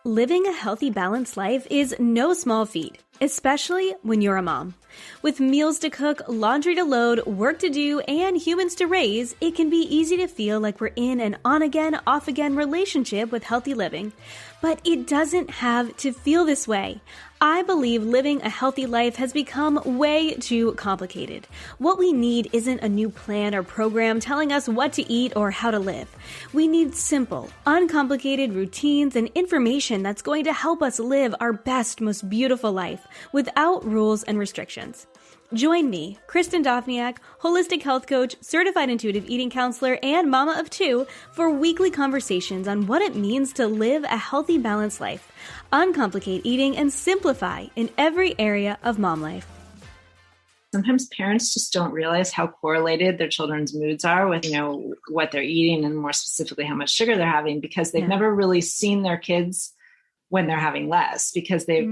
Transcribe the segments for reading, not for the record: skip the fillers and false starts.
Living a healthy, balanced life is no small feat, especially when you're a mom. With meals to cook, laundry to load, work to do, and humans to raise, it can be easy to feel like we're in an on-again, off-again relationship with healthy living. But it doesn't have to feel this way. I believe living a healthy life has become way too complicated. What we need isn't a new plan or program telling us what to eat or how to live. We need simple, uncomplicated routines and information that's going to help us live our best, most beautiful life without rules and restrictions. Join me, Kristin Dovbniak, holistic health coach, certified intuitive eating counselor, and mama of two, for weekly conversations on what it means to live a healthy, balanced life, uncomplicate eating, and simplify in every area of mom life. Sometimes parents just don't realize how correlated their children's moods are with, what they're eating and more specifically how much sugar they're having, because they've never really seen their kids when they're having less, because they've,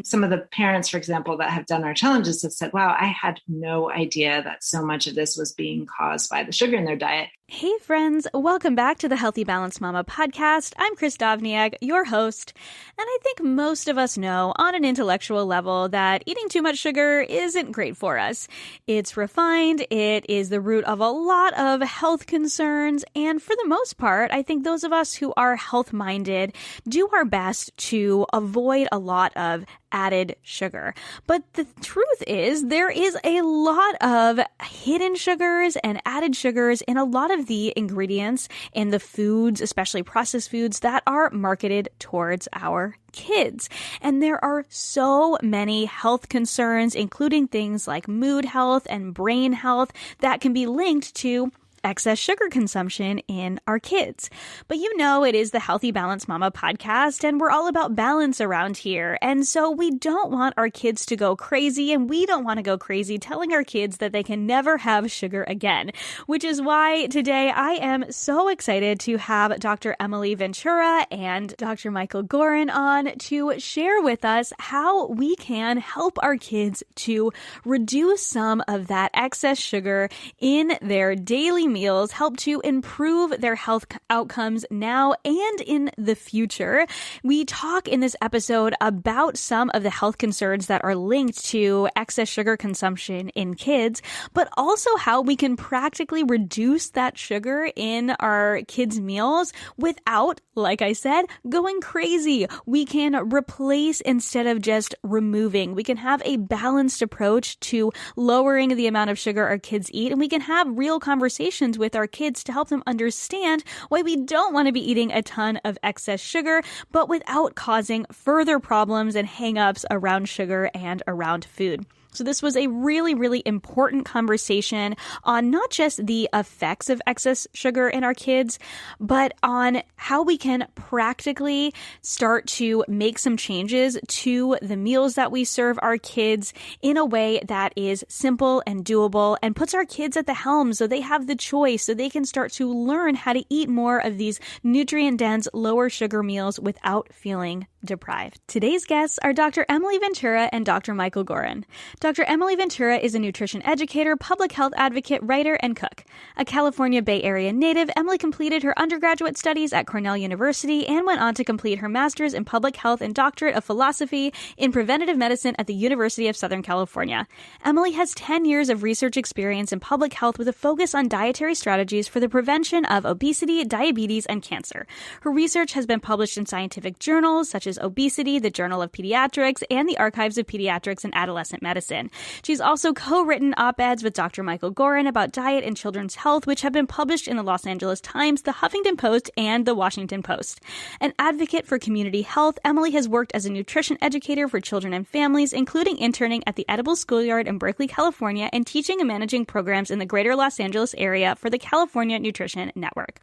some of the parents, for example, that have done our challenges have said, wow, I had no idea that so much of this was being caused by the sugar in their diet. Hey friends, welcome back to the Healthy Balanced Mama podcast. I'm Kristin Dovbniak, your host, and I think most of us know on an intellectual level that eating too much sugar isn't great for us. It's refined, it is the root of a lot of health concerns, and for the most part, I think those of us who are health-minded do our best to avoid a lot of added sugar. But the truth is there is a lot of hidden sugars and added sugars in a lot of the ingredients in the foods, especially processed foods that are marketed towards our kids. And there are so many health concerns, including things like mood health and brain health, that can be linked to excess sugar consumption in our kids. But it is the Healthy Balanced Mama podcast, and we're all about balance around here. And so we don't want our kids to go crazy, and we don't want to go crazy telling our kids that they can never have sugar again, which is why today I am so excited to have Dr. Emily Ventura and Dr. Michael Goran on to share with us how we can help our kids to reduce some of that excess sugar in their daily meals, help to improve their health outcomes now and in the future. We talk in this episode about some of the health concerns that are linked to excess sugar consumption in kids, but also how we can practically reduce that sugar in our kids' meals without, like I said, going crazy. We can replace instead of just removing. We can have a balanced approach to lowering the amount of sugar our kids eat, and we can have real conversations with our kids to help them understand why we don't want to be eating a ton of excess sugar, but without causing further problems and hang-ups around sugar and around food. So this was a really, really important conversation on not just the effects of excess sugar in our kids, but on how we can practically start to make some changes to the meals that we serve our kids in a way that is simple and doable and puts our kids at the helm so they have the choice, so they can start to learn how to eat more of these nutrient-dense, lower sugar meals without feeling deprived. Today's guests are Dr. Emily Ventura and Dr. Michael Goran. Dr. Emily Ventura is a nutrition educator, public health advocate, writer, and cook. A California Bay Area native, Emily completed her undergraduate studies at Cornell University and went on to complete her master's in public health and doctorate of philosophy in preventative medicine at the University of Southern California. Emily has 10 years of research experience in public health with a focus on dietary strategies for the prevention of obesity, diabetes, and cancer. Her research has been published in scientific journals such as Obesity, the Journal of Pediatrics, and the Archives of Pediatrics and Adolescent Medicine. She's also co-written op-eds with Dr. Michael Goran about diet and children's health, which have been published in the Los Angeles Times, the Huffington Post, and the Washington Post. An advocate for community health, Emily has worked as a nutrition educator for children and families, including interning at the Edible Schoolyard in Berkeley, California, and teaching and managing programs in the greater Los Angeles area for the California Nutrition Network.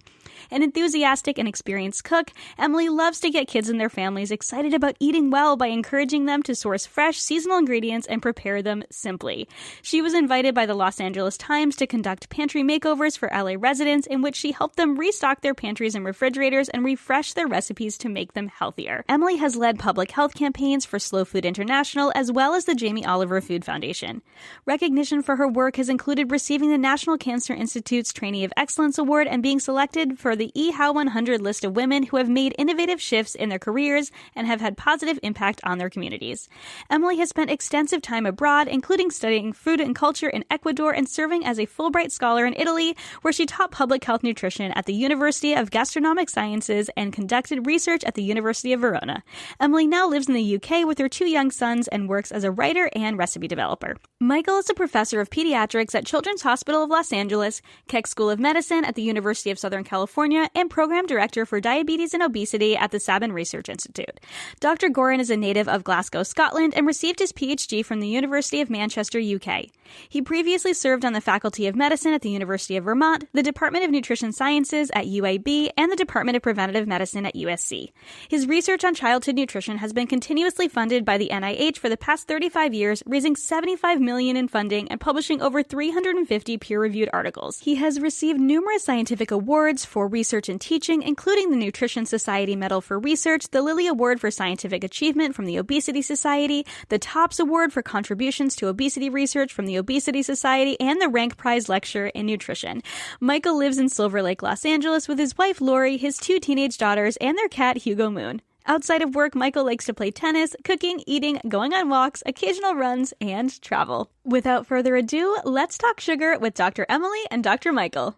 An enthusiastic and experienced cook, Emily loves to get kids and their families excited about eating well by encouraging them to source fresh, seasonal ingredients and prepare them simply. She was invited by the Los Angeles Times to conduct pantry makeovers for LA residents, in which she helped them restock their pantries and refrigerators and refresh their recipes to make them healthier. Emily has led public health campaigns for Slow Food International as well as the Jamie Oliver Food Foundation. Recognition for her work has included receiving the National Cancer Institute's Trainee of Excellence Award and being selected for the EHOW 100 list of women who have made innovative shifts in their careers and have had positive impact on their communities. Emily has spent extensive time abroad, including studying food and culture in Ecuador and serving as a Fulbright scholar in Italy, where she taught public health nutrition at the University of Gastronomic Sciences and conducted research at the University of Verona. Emily now lives in the UK with her 2 young sons and works as a writer and recipe developer. Michael is a professor of pediatrics at Children's Hospital of Los Angeles, Keck School of Medicine at the University of Southern California, and program director for diabetes and obesity at the Sabin Research Institute. Dr. Goran is a native of Glasgow, Scotland, and received his PhD from the University of Manchester, UK. He previously served on the Faculty of Medicine at the University of Vermont, the Department of Nutrition Sciences at UAB, and the Department of Preventative Medicine at USC. His research on childhood nutrition has been continuously funded by the NIH for the past 35 years, raising $75 million in funding and publishing over 350 peer-reviewed articles. He has received numerous scientific awards for research and teaching, including the Nutrition Society Medal for Research, the Lilly Award for Scientific Achievement from the Obesity Society, the TOPS Award for Contributions to Obesity Research from the Obesity Society, and the Rank Prize Lecture in Nutrition. Michael lives in Silver Lake, Los Angeles with his wife Lori, his 2 teenage daughters, and their cat Hugo Moon. Outside of work, Michael likes to play tennis, cooking, eating, going on walks, occasional runs, and travel. Without further ado, let's talk sugar with Dr. Emily and Dr. Michael.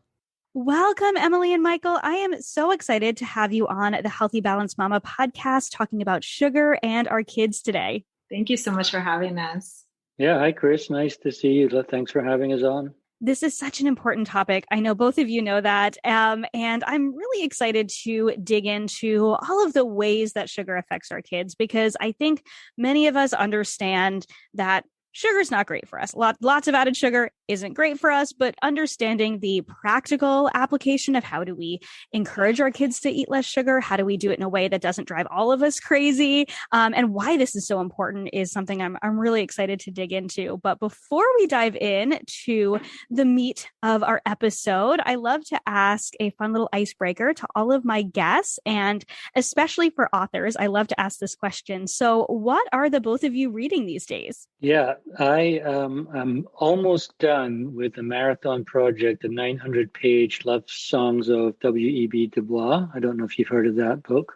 Welcome, Emily and Michael. I am so excited to have you on the Healthy Balanced Mama podcast talking about sugar and our kids today. Thank you so much for having us. Yeah. Hi, Chris. Nice to see you. Thanks for having us on. This is such an important topic. I know both of you know that. And I'm really excited to dig into all of the ways that sugar affects our kids, because I think many of us understand that sugar is not great for us. Lots of added sugar isn't great for us, but understanding the practical application of how do we encourage our kids to eat less sugar? How do we do it in a way that doesn't drive all of us crazy? And why this is so important is something I'm really excited to dig into. But before we dive in to the meat of our episode, I love to ask a fun little icebreaker to all of my guests, and especially for authors, I love to ask this question. So what are the both of you reading these days? Yeah, I'm almost done with the marathon project, the 900-page Love Songs of W.E.B. Du Bois. I don't know if you've heard of that book.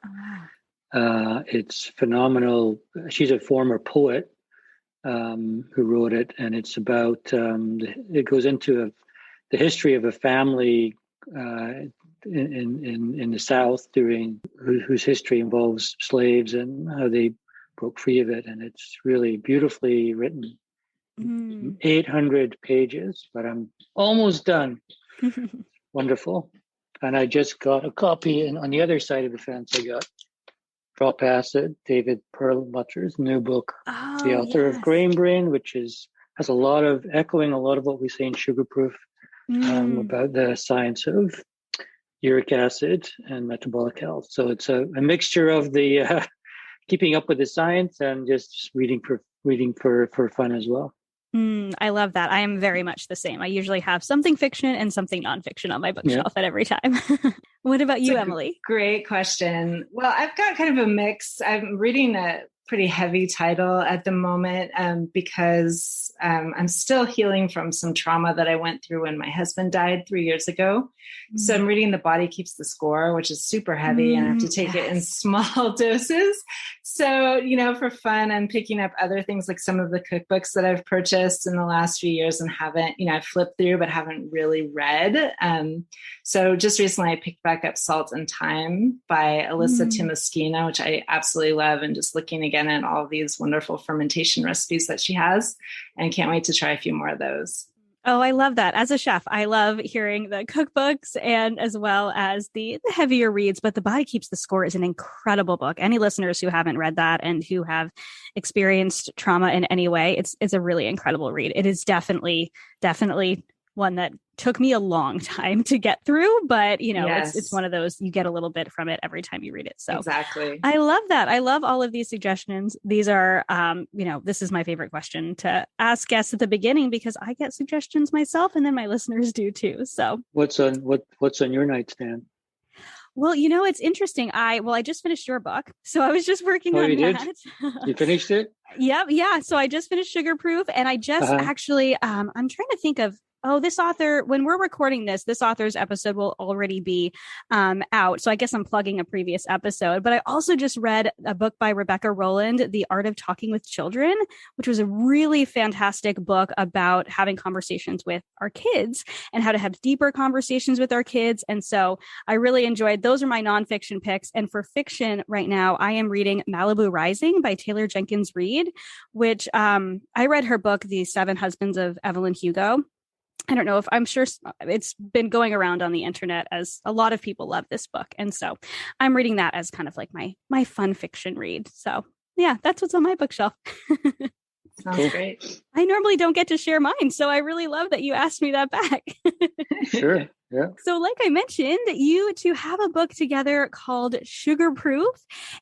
It's phenomenal. She's a former poet who wrote it, and it's about, it goes into the history of a family in the South whose history involves slaves and how they broke free of it, and it's really beautifully written. 800 pages, but I'm almost done. Wonderful. And I just got a copy, and on the other side of the fence I got Drop Acid, David Perlmutter's new book, the author of Grain Brain, which has echoing a lot of what we say in Sugar Proof about the science of uric acid and metabolic health. So it's a mixture of the keeping up with the science and just reading for fun as well. I love that. I am very much the same. I usually have something fiction and something nonfiction on my bookshelf at every time. What about you, Emily? Great question. Well, I've got kind of a mix. I'm reading a pretty heavy title at the moment because I'm still healing from some trauma that I went through when my husband died 3 years ago. So I'm reading The Body Keeps the Score, which is super heavy, and I have to take it in small doses. So, for fun, I'm picking up other things like some of the cookbooks that I've purchased in the last few years and haven't, I've flipped through, but haven't really read. So just recently I picked back up Salt and Thyme by Alyssa Timoskina, which I absolutely love, and just looking again at all of these wonderful fermentation recipes that she has, and can't wait to try a few more of those. Oh, I love that. As a chef, I love hearing the cookbooks and as well as the heavier reads, but The Body Keeps the Score is an incredible book. Any listeners who haven't read that and who have experienced trauma in any way, it's a really incredible read. It is definitely one that took me a long time to get through, but it's one of those, you get a little bit from it every time you read it. So exactly. I love that. I love all of these suggestions. These are, this is my favorite question to ask guests at the beginning because I get suggestions myself and then my listeners do too. So what's on your nightstand? Well, it's interesting. I just finished your book, so I was just working on that. You finished it? Yeah. So I just finished Sugar Proof, and I just actually, I'm trying to think of oh, this author, when we're recording this author's episode will already be out. So I guess I'm plugging a previous episode. But I also just read a book by Rebecca Rowland, The Art of Talking with Children, which was a really fantastic book about having conversations with our kids and how to have deeper conversations with our kids. And so I really enjoyed, those are my nonfiction picks. And for fiction right now, I am reading Malibu Rising by Taylor Jenkins Reid, which I read her book, The Seven Husbands of Evelyn Hugo. I don't know if I'm sure it's been going around on the internet as a lot of people love this book. And so I'm reading that as kind of like my fun fiction read. So yeah, that's what's on my bookshelf. Sounds great. I normally don't get to share mine, so I really love that you asked me that back. Sure. Yeah. So like I mentioned, you two have a book together called Sugar Proof,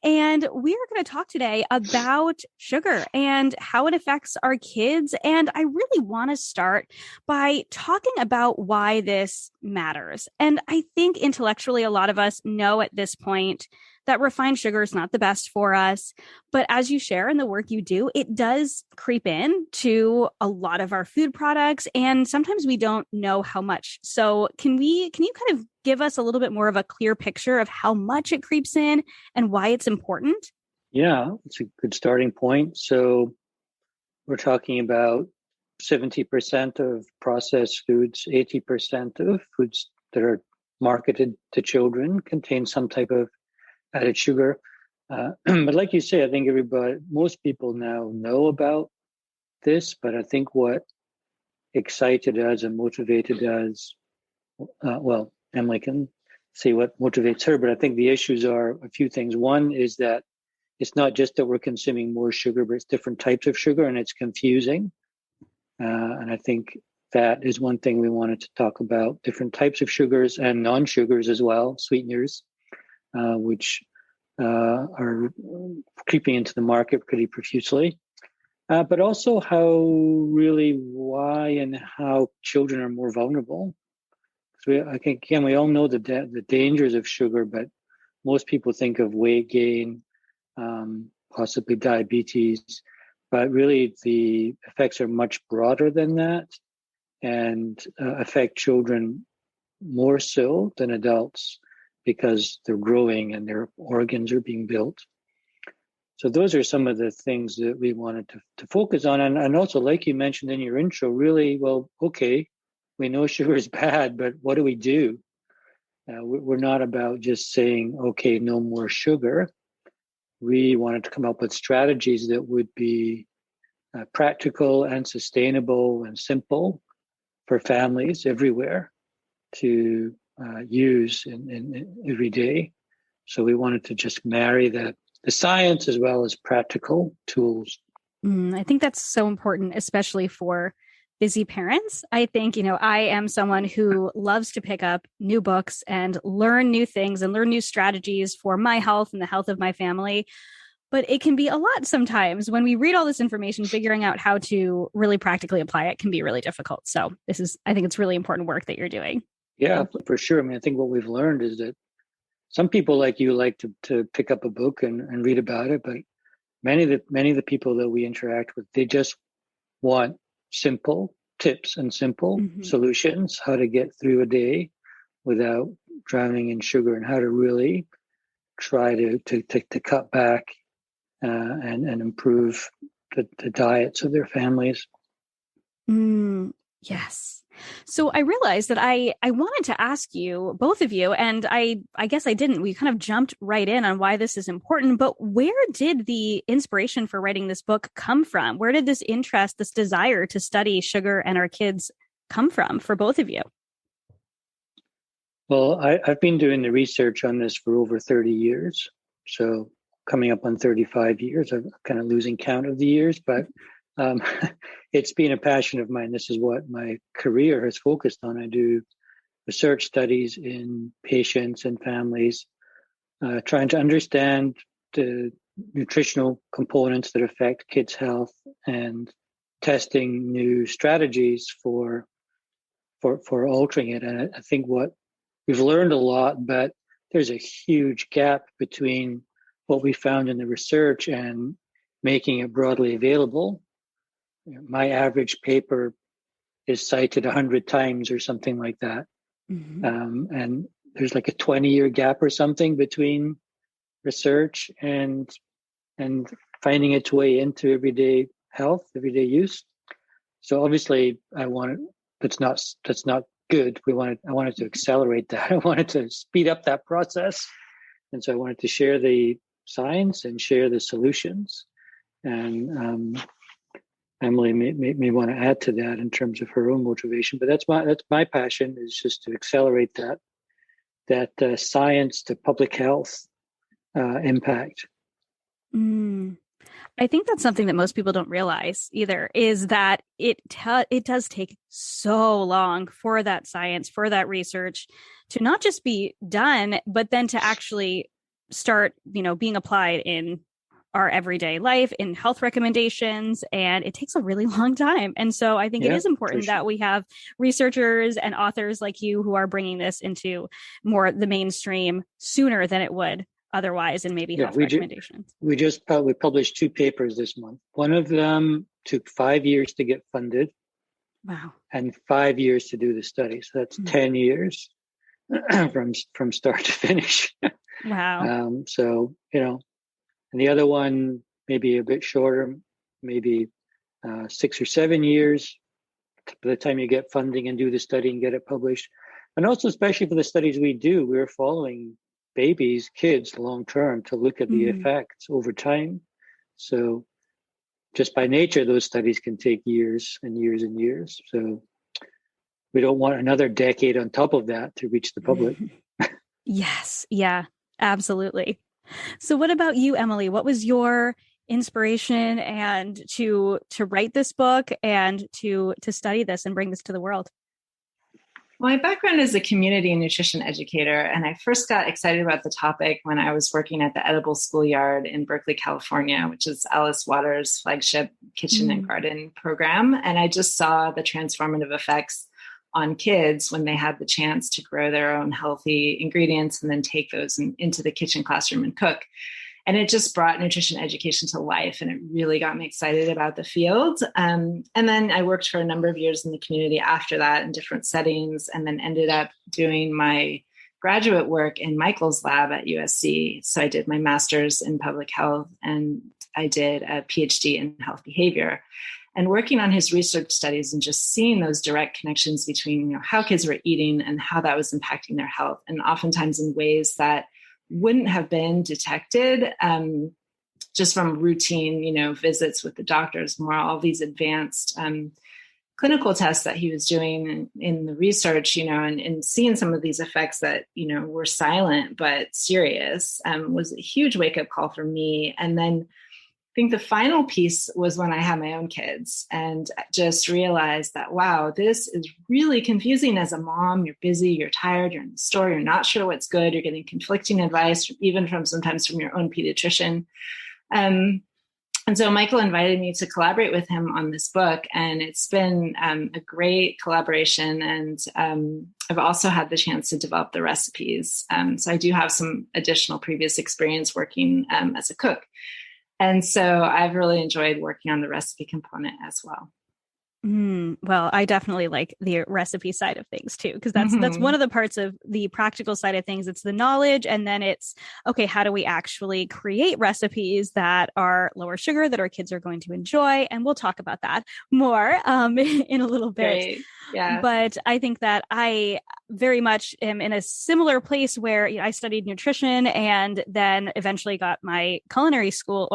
and we are going to talk today about sugar and how it affects our kids. And I really want to start by talking about why this matters. And I think intellectually, a lot of us know at this point that refined sugar is not the best for us. But as you share in the work you do, it does creep in to a lot of our food products. And sometimes we don't know how much. So can you kind of give us a little bit more of a clear picture of how much it creeps in and why it's important? Yeah, it's a good starting point. So we're talking about 70% of processed foods, 80% of foods that are marketed to children contain some type of added sugar. But like you say, I think most people now know about this, but I think what excited us and motivated us, well, Emily can say what motivates her, but I think the issues are a few things. One is that it's not just that we're consuming more sugar, but it's different types of sugar, and it's confusing. And I think that is one thing we wanted to talk about, different types of sugars and non-sugars as well, sweeteners, which are creeping into the market pretty profusely. But also why and how children are more vulnerable. So I think, again, we all know the dangers of sugar, but most people think of weight gain, possibly diabetes, but really the effects are much broader than that and affect children more so than adults because they're growing and their organs are being built. So those are some of the things that we wanted to focus on. And also, like you mentioned in your intro, really, well, okay, we know sugar is bad, but what do we do? We're not about just saying, okay, no more sugar. We wanted to come up with strategies that would be practical and sustainable and simple for families everywhere to use in every day. So we wanted to just marry the science as well as practical tools. I think that's so important, especially for busy parents. I think, I am someone who loves to pick up new books and learn new things and learn new strategies for my health and the health of my family. But it can be a lot sometimes when we read all this information, figuring out how to really practically apply it can be really difficult. So I think it's really important work that you're doing. Yeah, for sure. I mean, I think what we've learned is that some people like you like to pick up a book and read about it, but many of the people that we interact with, they just want simple tips and simple solutions, how to get through a day without drowning in sugar and how to really try to cut back and improve the diets of their families. Yes. So I realized that I wanted to ask you, both of you, and I guess I didn't. We kind of jumped right in on why this is important, but where did the inspiration for writing this book come from? Where did this interest, this desire to study sugar and our kids come from for both of you? Well, I've been doing the research on this for over 30 years. So coming up on 35 years, I'm kind of losing count of the years, but it's been a passion of mine. This is what my career has focused on. I do research studies in patients and families, trying to understand the nutritional components that affect kids' health and testing new strategies for altering it. And I think we've learned a lot, but there's a huge gap between what we found in the research and making it broadly available. My average paper is cited 100 times or something like that. Mm-hmm. And there's like a 20-year gap or something between research and finding its way into everyday health, everyday use. So obviously, that's not good. I wanted to accelerate that. I wanted to speed up that process, and so I wanted to share the science and share the solutions. And Emily may want to add to that in terms of her own motivation, but that's my passion, is just to accelerate that science to public health impact. I think that's something that most people don't realize either, is that it does take so long for that science, for that research to not just be done, but then to actually start, being applied in our everyday life, in health recommendations, and it takes a really long time. And so I think it is important that we have researchers and authors like you who are bringing this into more the mainstream sooner than it would otherwise, and maybe health recommendations. We published 2 papers this month. One of them took 5 years to get funded. Wow. And 5 years to do the study. So that's 10 years from start to finish. Wow. So, and the other one maybe a bit shorter, maybe 6 or 7 years by the time you get funding and do the study and get it published. And also, especially for the studies we do, we're following babies, kids long term to look at the effects over time. So just by nature, those studies can take years and years and years. So we don't want another decade on top of that to reach the public. Yes. Yeah, absolutely. So what about you, Emily? What was your inspiration and to write this book and to study this and bring this to the world? My background is a community and nutrition educator, and I first got excited about the topic when I was working at the Edible Schoolyard in Berkeley, California, which is Alice Waters' flagship kitchen and garden program. And I just saw the transformative effects on kids when they had the chance to grow their own healthy ingredients and then take those into the kitchen classroom and cook. And it just brought nutrition education to life, and it really got me excited about the field. And then I worked for a number of years in the community after that in different settings, and then ended up doing my graduate work in Michael's lab at USC. So I did my master's in public health, and I did a PhD in health behavior. And working on his research studies and just seeing those direct connections between how kids were eating and how that was impacting their health, and oftentimes in ways that wouldn't have been detected just from routine, visits with the doctors, more all these advanced clinical tests that he was doing in the research, and seeing some of these effects that, were silent but serious was a huge wake-up call for me. And then I think the final piece was when I had my own kids and just realized that, wow, this is really confusing as a mom. You're busy, you're tired, you're in the store, you're not sure what's good, you're getting conflicting advice, even sometimes from your own pediatrician. And so Michael invited me to collaborate with him on this book, and it's been a great collaboration. And I've also had the chance to develop the recipes. So I do have some additional previous experience working as a cook. And so I've really enjoyed working on the recipe component as well. Well, I definitely like the recipe side of things too, because that's one of the parts of the practical side of things. It's the knowledge, and then it's, okay, how do we actually create recipes that are lower sugar, that our kids are going to enjoy? And we'll talk about that more in a little bit. Great. Yeah. But I think that I very much am in a similar place where I studied nutrition and then eventually got my culinary school,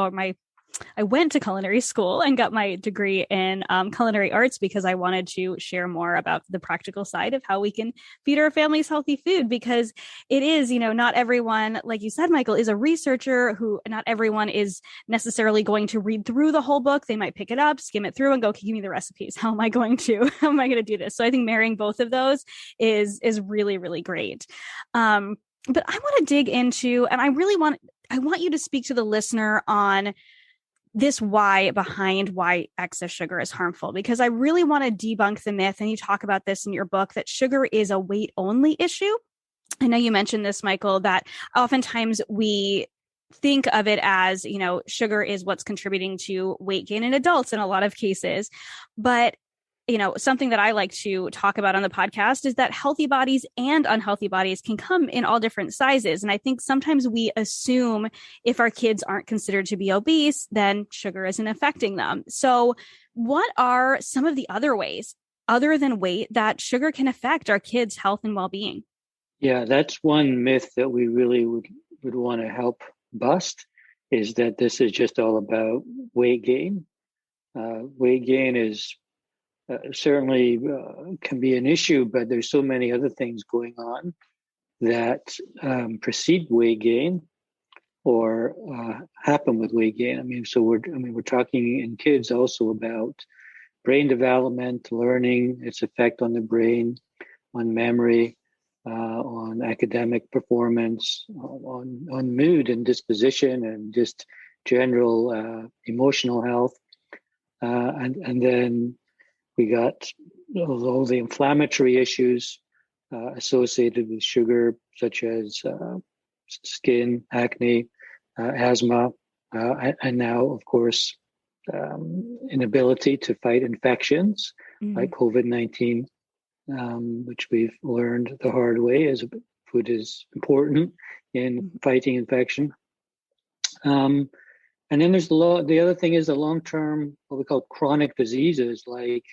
I went to culinary school and got my degree in culinary arts because I wanted to share more about the practical side of how we can feed our families healthy food, because it is, not everyone, like you said, Michael, is a researcher. Not everyone is necessarily going to read through the whole book. They might pick it up, skim it through, and go, okay, give me the recipes. How am I going to do this? So I think marrying both of those is really, really great. But I want to dig into, and I want you to speak to the listener on this why behind why excess sugar is harmful, because I really want to debunk the myth. And you talk about this in your book, that sugar is a weight only issue. I know you mentioned this, Michael, that oftentimes we think of it as, sugar is what's contributing to weight gain in adults in a lot of cases. But something that I like to talk about on the podcast is that healthy bodies and unhealthy bodies can come in all different sizes. And I think sometimes we assume if our kids aren't considered to be obese, then sugar isn't affecting them. So what are some of the other ways other than weight that sugar can affect our kids' health and well-being? Yeah, that's one myth that we really would want to help bust, is that this is just all about weight gain. Weight gain is certainly can be an issue, but there's so many other things going on that precede weight gain or happen with weight gain. We're talking in kids also about brain development, learning, its effect on the brain, on memory, on academic performance, on mood and disposition, and just general emotional health, and then we got all the inflammatory issues associated with sugar, such as skin, acne, asthma, and now, of course, inability to fight infections like COVID-19, which we've learned the hard way as food is important in fighting infection. And then there's the other thing is the long-term, what we call chronic diseases like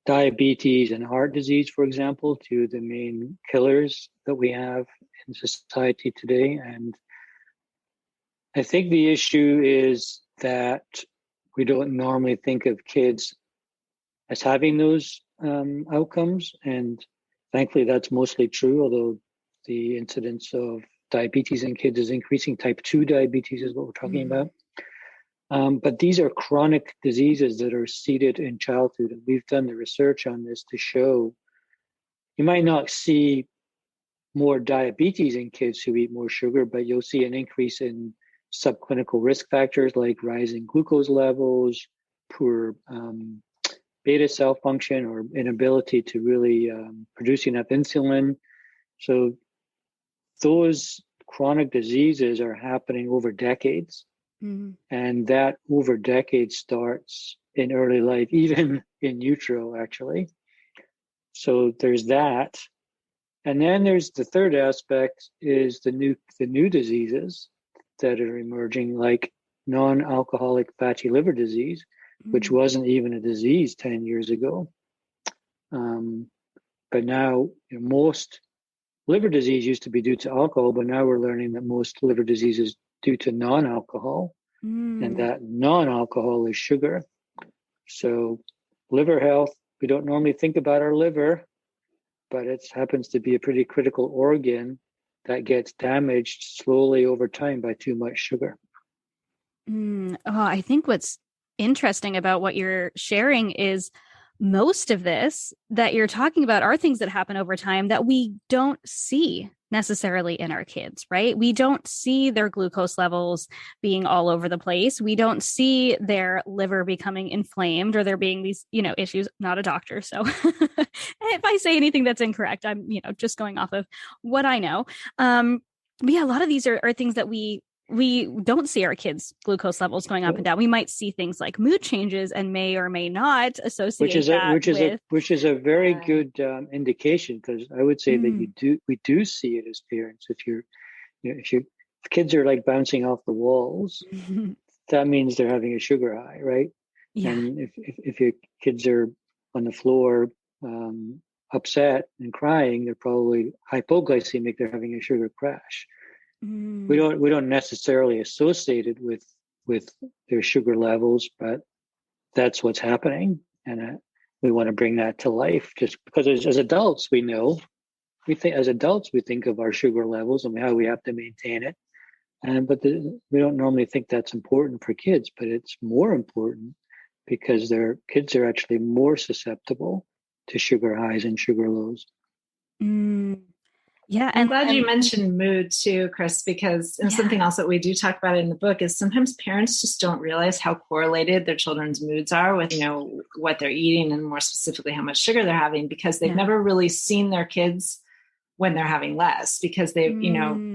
diabetes and heart disease, for example, two of the main killers that we have in society today. And I think the issue is that we don't normally think of kids as having those outcomes. And thankfully, that's mostly true, although the incidence of diabetes in kids is increasing. Type 2 diabetes is what we're talking about. But these are chronic diseases that are seated in childhood. And we've done the research on this to show you might not see more diabetes in kids who eat more sugar, but you'll see an increase in subclinical risk factors like rising glucose levels, poor beta cell function, or inability to really produce enough insulin. So those chronic diseases are happening over decades. And that over decades starts in early life, even in utero, actually. So there's that. And then there's the third aspect is the new diseases that are emerging, like non-alcoholic fatty liver disease, which wasn't even a disease 10 years ago. But now most liver disease used to be due to alcohol, but now we're learning that most liver disease is due to non-alcohol, and that non-alcohol is sugar. So liver health, we don't normally think about our liver, but it happens to be a pretty critical organ that gets damaged slowly over time by too much sugar. I think what's interesting about what you're sharing is most of this that you're talking about are things that happen over time that we don't see necessarily in our kids, right? We don't see their glucose levels being all over the place. We don't see their liver becoming inflamed or there being these, issues. Not a doctor. So if I say anything that's incorrect, I'm, just going off of what I know. But yeah, a lot of these are things that we don't see our kids' glucose levels going up and down. We might see things like mood changes and may or may not associate which is a very good indication, because I would say that we do see it as parents. If kids are like bouncing off the walls, that means they're having a sugar high, right? Yeah. And if your kids are on the floor upset and crying, they're probably hypoglycemic. They're having a sugar crash. We don't necessarily associate it with their sugar levels, but that's what's happening, and we want to bring that to life. Just because as adults we think of our sugar levels and how we have to maintain it, we don't normally think that's important for kids, but it's more important because their kids are actually more susceptible to sugar highs and sugar lows. Yeah, I'm glad you mentioned mood too, Chris, because something else that we do talk about in the book is sometimes parents just don't realize how correlated their children's moods are with, what they're eating and more specifically how much sugar they're having, because they've never really seen their kids when they're having less, because they,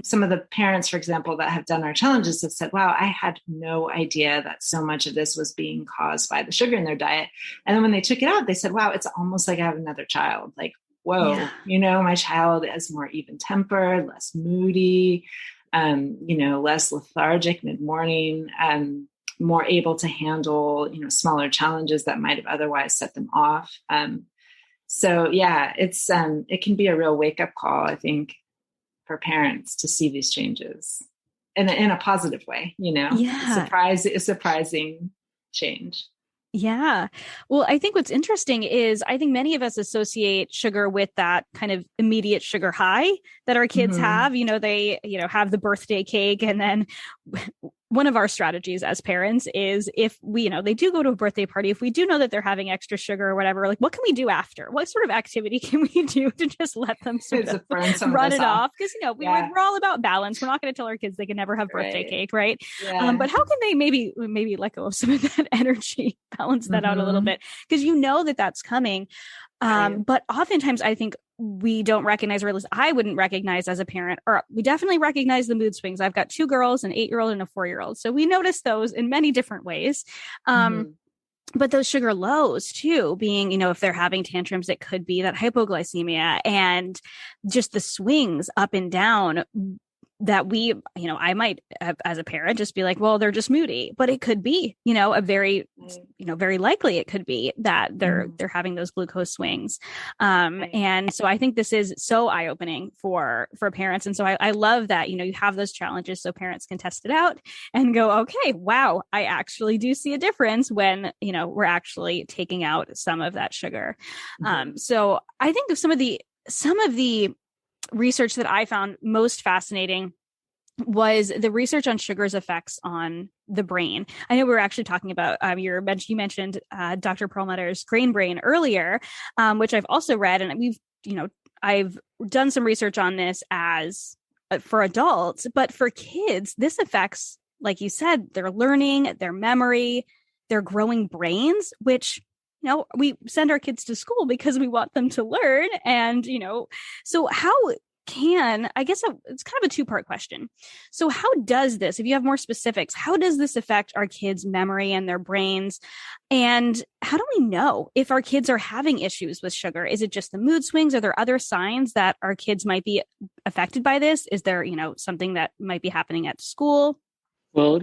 some of the parents, for example, that have done our challenges have said, wow, I had no idea that so much of this was being caused by the sugar in their diet. And then when they took it out, they said, wow, it's almost like I have another child. Like, whoa, my child is more even tempered, less moody, less lethargic mid-morning, more able to handle, smaller challenges that might have otherwise set them off. So yeah, it's it can be a real wake up call, I think, for parents to see these changes in a positive way. A surprising change. Yeah. Well, I think what's interesting is I think many of us associate sugar with that kind of immediate sugar high that our kids have. They have the birthday cake, and then one of our strategies as parents is if we, they do go to a birthday party, if we do know that they're having extra sugar or whatever, like what can we do after? What sort of activity can we do to just let them sort of run it off? Because, we're all about balance. We're not going to tell our kids they can never have birthday cake, right? Yeah. But how can they maybe let go of some of that energy, balance that out a little bit? Because that's coming. But oftentimes I think we don't recognize, or at least I wouldn't recognize as a parent, or we definitely recognize the mood swings. I've got 2 girls, an 8-year-old and a 4-year-old. So we notice those in many different ways. But those sugar lows too, being, if they're having tantrums, it could be that hypoglycemia and just the swings up and down that we, I might as a parent just be like, well, they're just moody, but it could be, a very, very likely it could be that they're having those glucose swings. And so I think this is so eye-opening for parents. And so I love that, you have those challenges so parents can test it out and go, okay, wow, I actually do see a difference when, we're actually taking out some of that sugar. So I think of some of the research that I found most fascinating was the research on sugar's effects on the brain. I know we were actually talking about, you mentioned Dr. Perlmutter's Grain Brain earlier, which I've also read. And I've done some research on this as for adults, but for kids, this affects, like you said, their learning, their memory, their growing brains, which we send our kids to school because we want them to learn. And, so I guess it's kind of a 2-part question. So how does this, if you have more specifics, how does this affect our kids' memory and their brains? And how do we know if our kids are having issues with sugar? Is it just the mood swings? Are there other signs that our kids might be affected by this? Is there, something that might be happening at school? Well,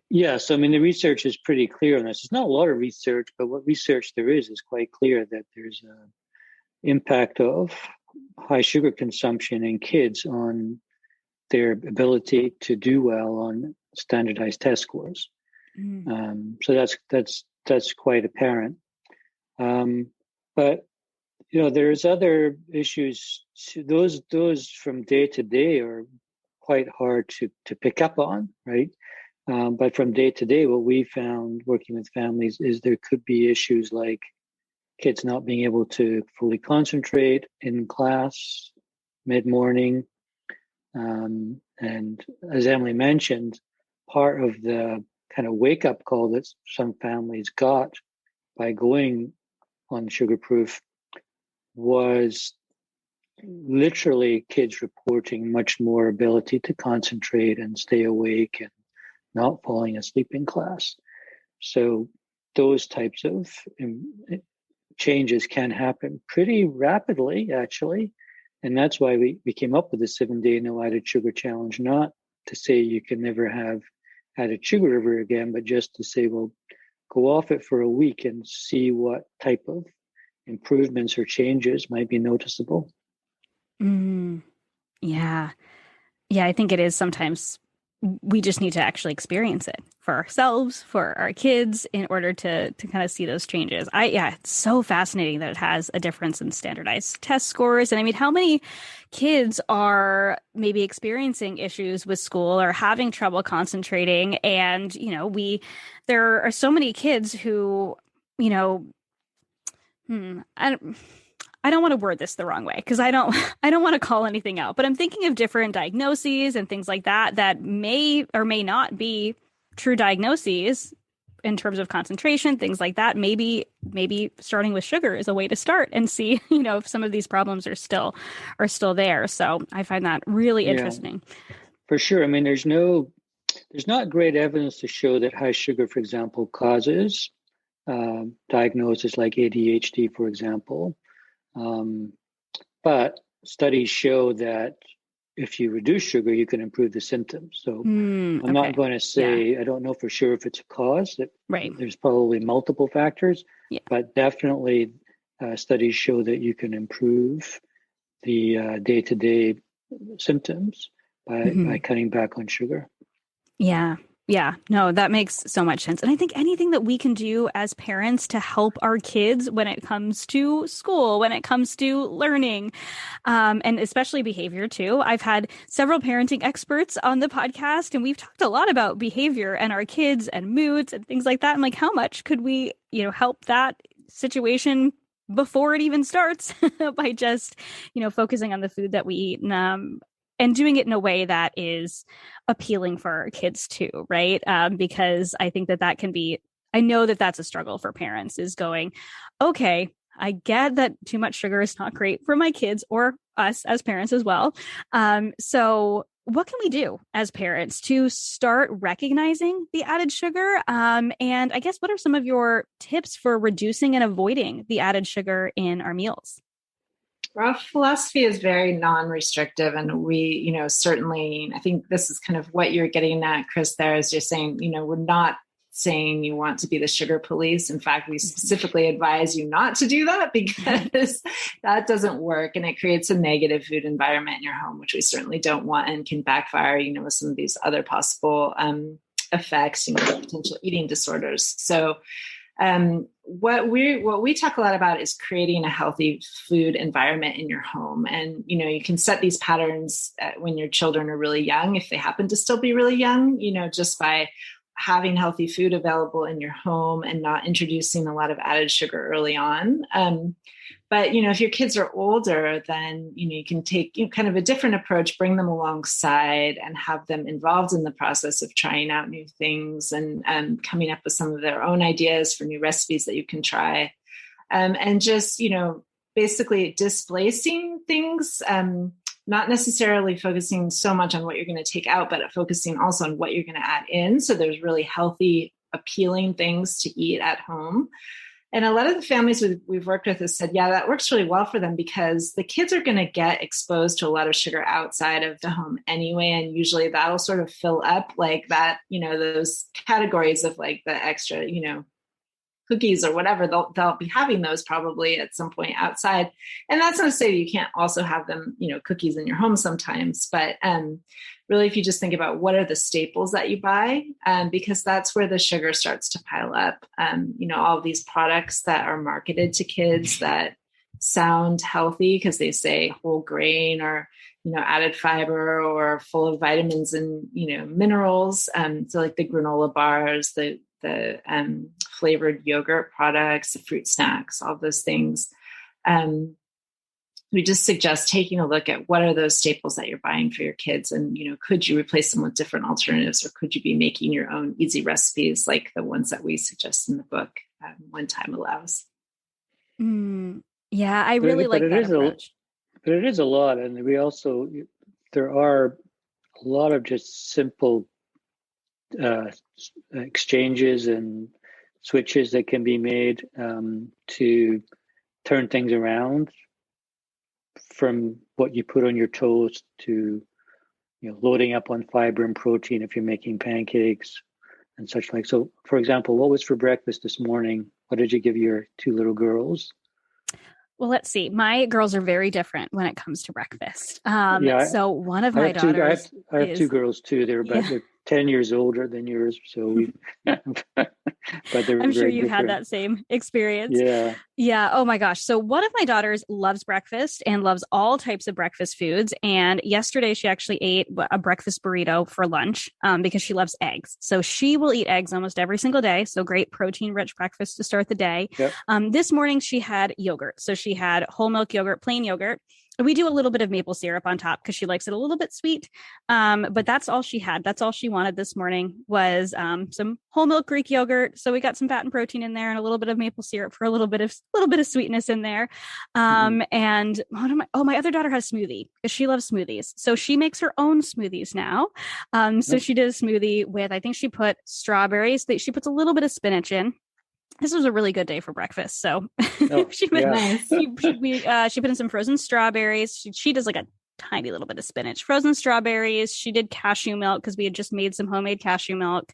yes. I mean, the research is pretty clear on this. It's not a lot of research, but what research there is quite clear that there's an impact of high sugar consumption in kids on their ability to do well on standardized test scores. So that's quite apparent. But there's other issues. Those from day to day are quite hard to pick up on, right? But from day to day, what we found working with families is there could be issues like kids not being able to fully concentrate in class mid-morning. And as Emily mentioned, part of the kind of wake-up call that some families got by going on sugar-proof was literally kids reporting much more ability to concentrate and stay awake and not falling asleep in class. So those types of changes can happen pretty rapidly, actually. And that's why we came up with the 7-day no added sugar challenge, not to say you can never have added sugar ever again, but just to say, well, go off it for a week and see what type of improvements or changes might be noticeable. Yeah. I think it is sometimes we just need to actually experience it for ourselves, for our kids, in order to kind of see those changes. It's so fascinating that it has a difference in standardized test scores. And I mean, how many kids are maybe experiencing issues with school or having trouble concentrating? And, there are so many kids who, I don't want to word this the wrong way because I don't want to call anything out, but I'm thinking of different diagnoses and things like that may or may not be true diagnoses in terms of concentration, things like that, maybe starting with sugar is a way to start and see, if some of these problems are still there. So I find that really interesting. For sure. I mean, there's not great evidence to show that high sugar, for example, causes diagnosis like ADHD, for example. But studies show that if you reduce sugar, you can improve the symptoms. So I'm not going to say, I don't know for sure if it's a cause. There's probably multiple factors, but definitely studies show that you can improve the day-to-day symptoms by cutting back on sugar. Yeah, no, that makes so much sense. And I think anything that we can do as parents to help our kids when it comes to school, when it comes to learning, and especially behavior too. I've had several parenting experts on the podcast, and we've talked a lot about behavior and our kids and moods and things like that. And like, how much could we, help that situation before it even starts by just, focusing on the food that we eat and doing it in a way that is appealing for our kids too, right? Because I think that can be, I know that that's a struggle for parents, is going, okay, I get that too much sugar is not great for my kids or us as parents as well. So what can we do as parents to start recognizing the added sugar? And I guess, what are some of your tips for reducing and avoiding the added sugar in our meals? Our philosophy is very non-restrictive, and we, certainly, I think this is kind of what you're getting at, Chris, there, is you're saying, we're not saying you want to be the sugar police. In fact, we specifically advise you not to do that, because that doesn't work, and it creates a negative food environment in your home, which we certainly don't want, and can backfire, with some of these other possible effects, potential eating disorders. So what we talk a lot about is creating a healthy food environment in your home. And, you can set these patterns when your children are really young, if they happen to still be really young, just by having healthy food available in your home and not introducing a lot of added sugar early on. But, if your kids are older, then, you can take kind of a different approach, bring them alongside and have them involved in the process of trying out new things and coming up with some of their own ideas for new recipes that you can try. And just, basically displacing things, not necessarily focusing so much on what you're going to take out, but focusing also on what you're going to add in. So there's really healthy, appealing things to eat at home. And a lot of the families we've worked with have said, yeah, that works really well for them, because the kids are going to get exposed to a lot of sugar outside of the home anyway. And usually that'll sort of fill up like that, those categories of like the extra, cookies or whatever, they'll be having those probably at some point outside. And that's not to say that you can't also have them, cookies in your home sometimes, but really, if you just think about what are the staples that you buy, because that's where the sugar starts to pile up. All of these products that are marketed to kids that sound healthy because they say whole grain or, added fiber or full of vitamins and, minerals. So like the granola bars, the flavored yogurt products, the fruit snacks, all those things. We just suggest taking a look at what are those staples that you're buying for your kids, and could you replace them with different alternatives, or could you be making your own easy recipes like the ones that we suggest in the book when time allows. Yeah, I really like that approach. But it is a lot, and there are a lot of just simple exchanges and switches that can be made to turn things around, from what you put on your toast to, loading up on fiber and protein if you're making pancakes and such like. So, for example, what was for breakfast this morning? What did you give your two little girls? Well, let's see. My girls are very different when it comes to breakfast. So one of my daughters, I have two girls too. They're 10 years older than yours, so but I'm sure you've had that same experience. Yeah. Oh my gosh. So one of my daughters loves breakfast and loves all types of breakfast foods. And yesterday she actually ate a breakfast burrito for lunch because she loves eggs. So she will eat eggs almost every single day. So great protein rich breakfast to start the day. Yep. This morning she had yogurt. So she had whole milk yogurt, plain yogurt. We do a little bit of maple syrup on top because she likes it a little bit sweet. But that's all she had. That's all she wanted this morning was some whole milk Greek yogurt. So we got some fat and protein in there and a little bit of maple syrup for a little bit of sweetness in there. And my other daughter has smoothie because she loves smoothies. So she makes her own smoothies now. So she did a smoothie with, I think she put strawberries. She puts a little bit of spinach in. This was a really good day for breakfast. So she put in some frozen strawberries. She does like a tiny little bit of spinach, frozen strawberries. She did cashew milk because we had just made some homemade cashew milk.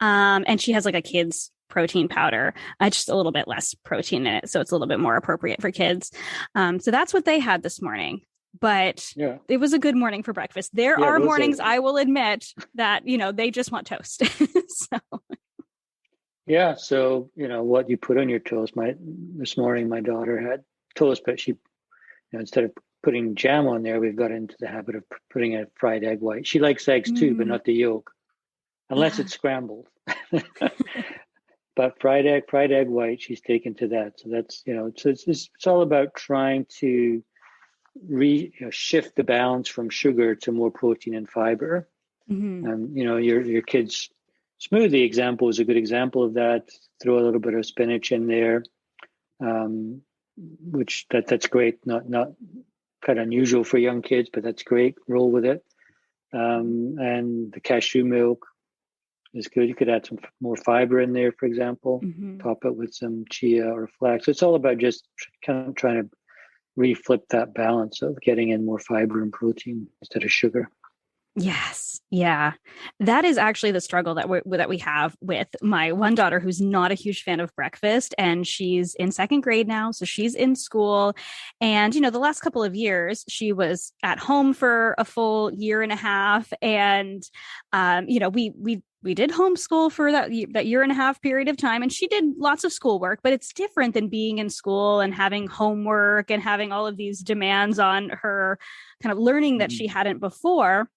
And she has like a kid's protein powder, just a little bit less protein in it. So it's a little bit more appropriate for kids. So that's what they had this morning. But it was a good morning for breakfast. There are mornings, I will admit, that, they just want toast. So. Yeah, so what you put on your toast. This morning my daughter had toast, but she, instead of putting jam on there, we've got into the habit of putting a fried egg white. She likes eggs too, but not the yolk, unless it's scrambled. But fried egg white, she's taken to that. So that's it's all about trying to shift the balance from sugar to more protein and fiber. And your kids' smoothie example is a good example of that. Throw a little bit of spinach in there, which that's great. Not kind of unusual for young kids, but that's great. Roll with it. And the cashew milk is good. You could add some more fiber in there, for example. Top it with some chia or flax. So it's all about just kind of trying to reflip that balance of getting in more fiber and protein instead of sugar. Yes. Yeah. That is actually the struggle that we have with my one daughter, who's not a huge fan of breakfast, and she's in second grade now. So she's in school, and, the last couple of years she was at home for a full year and a half. And, we did homeschool for that year and a half period of time, and she did lots of schoolwork, but it's different than being in school and having homework and having all of these demands on her kind of learning that she hadn't before.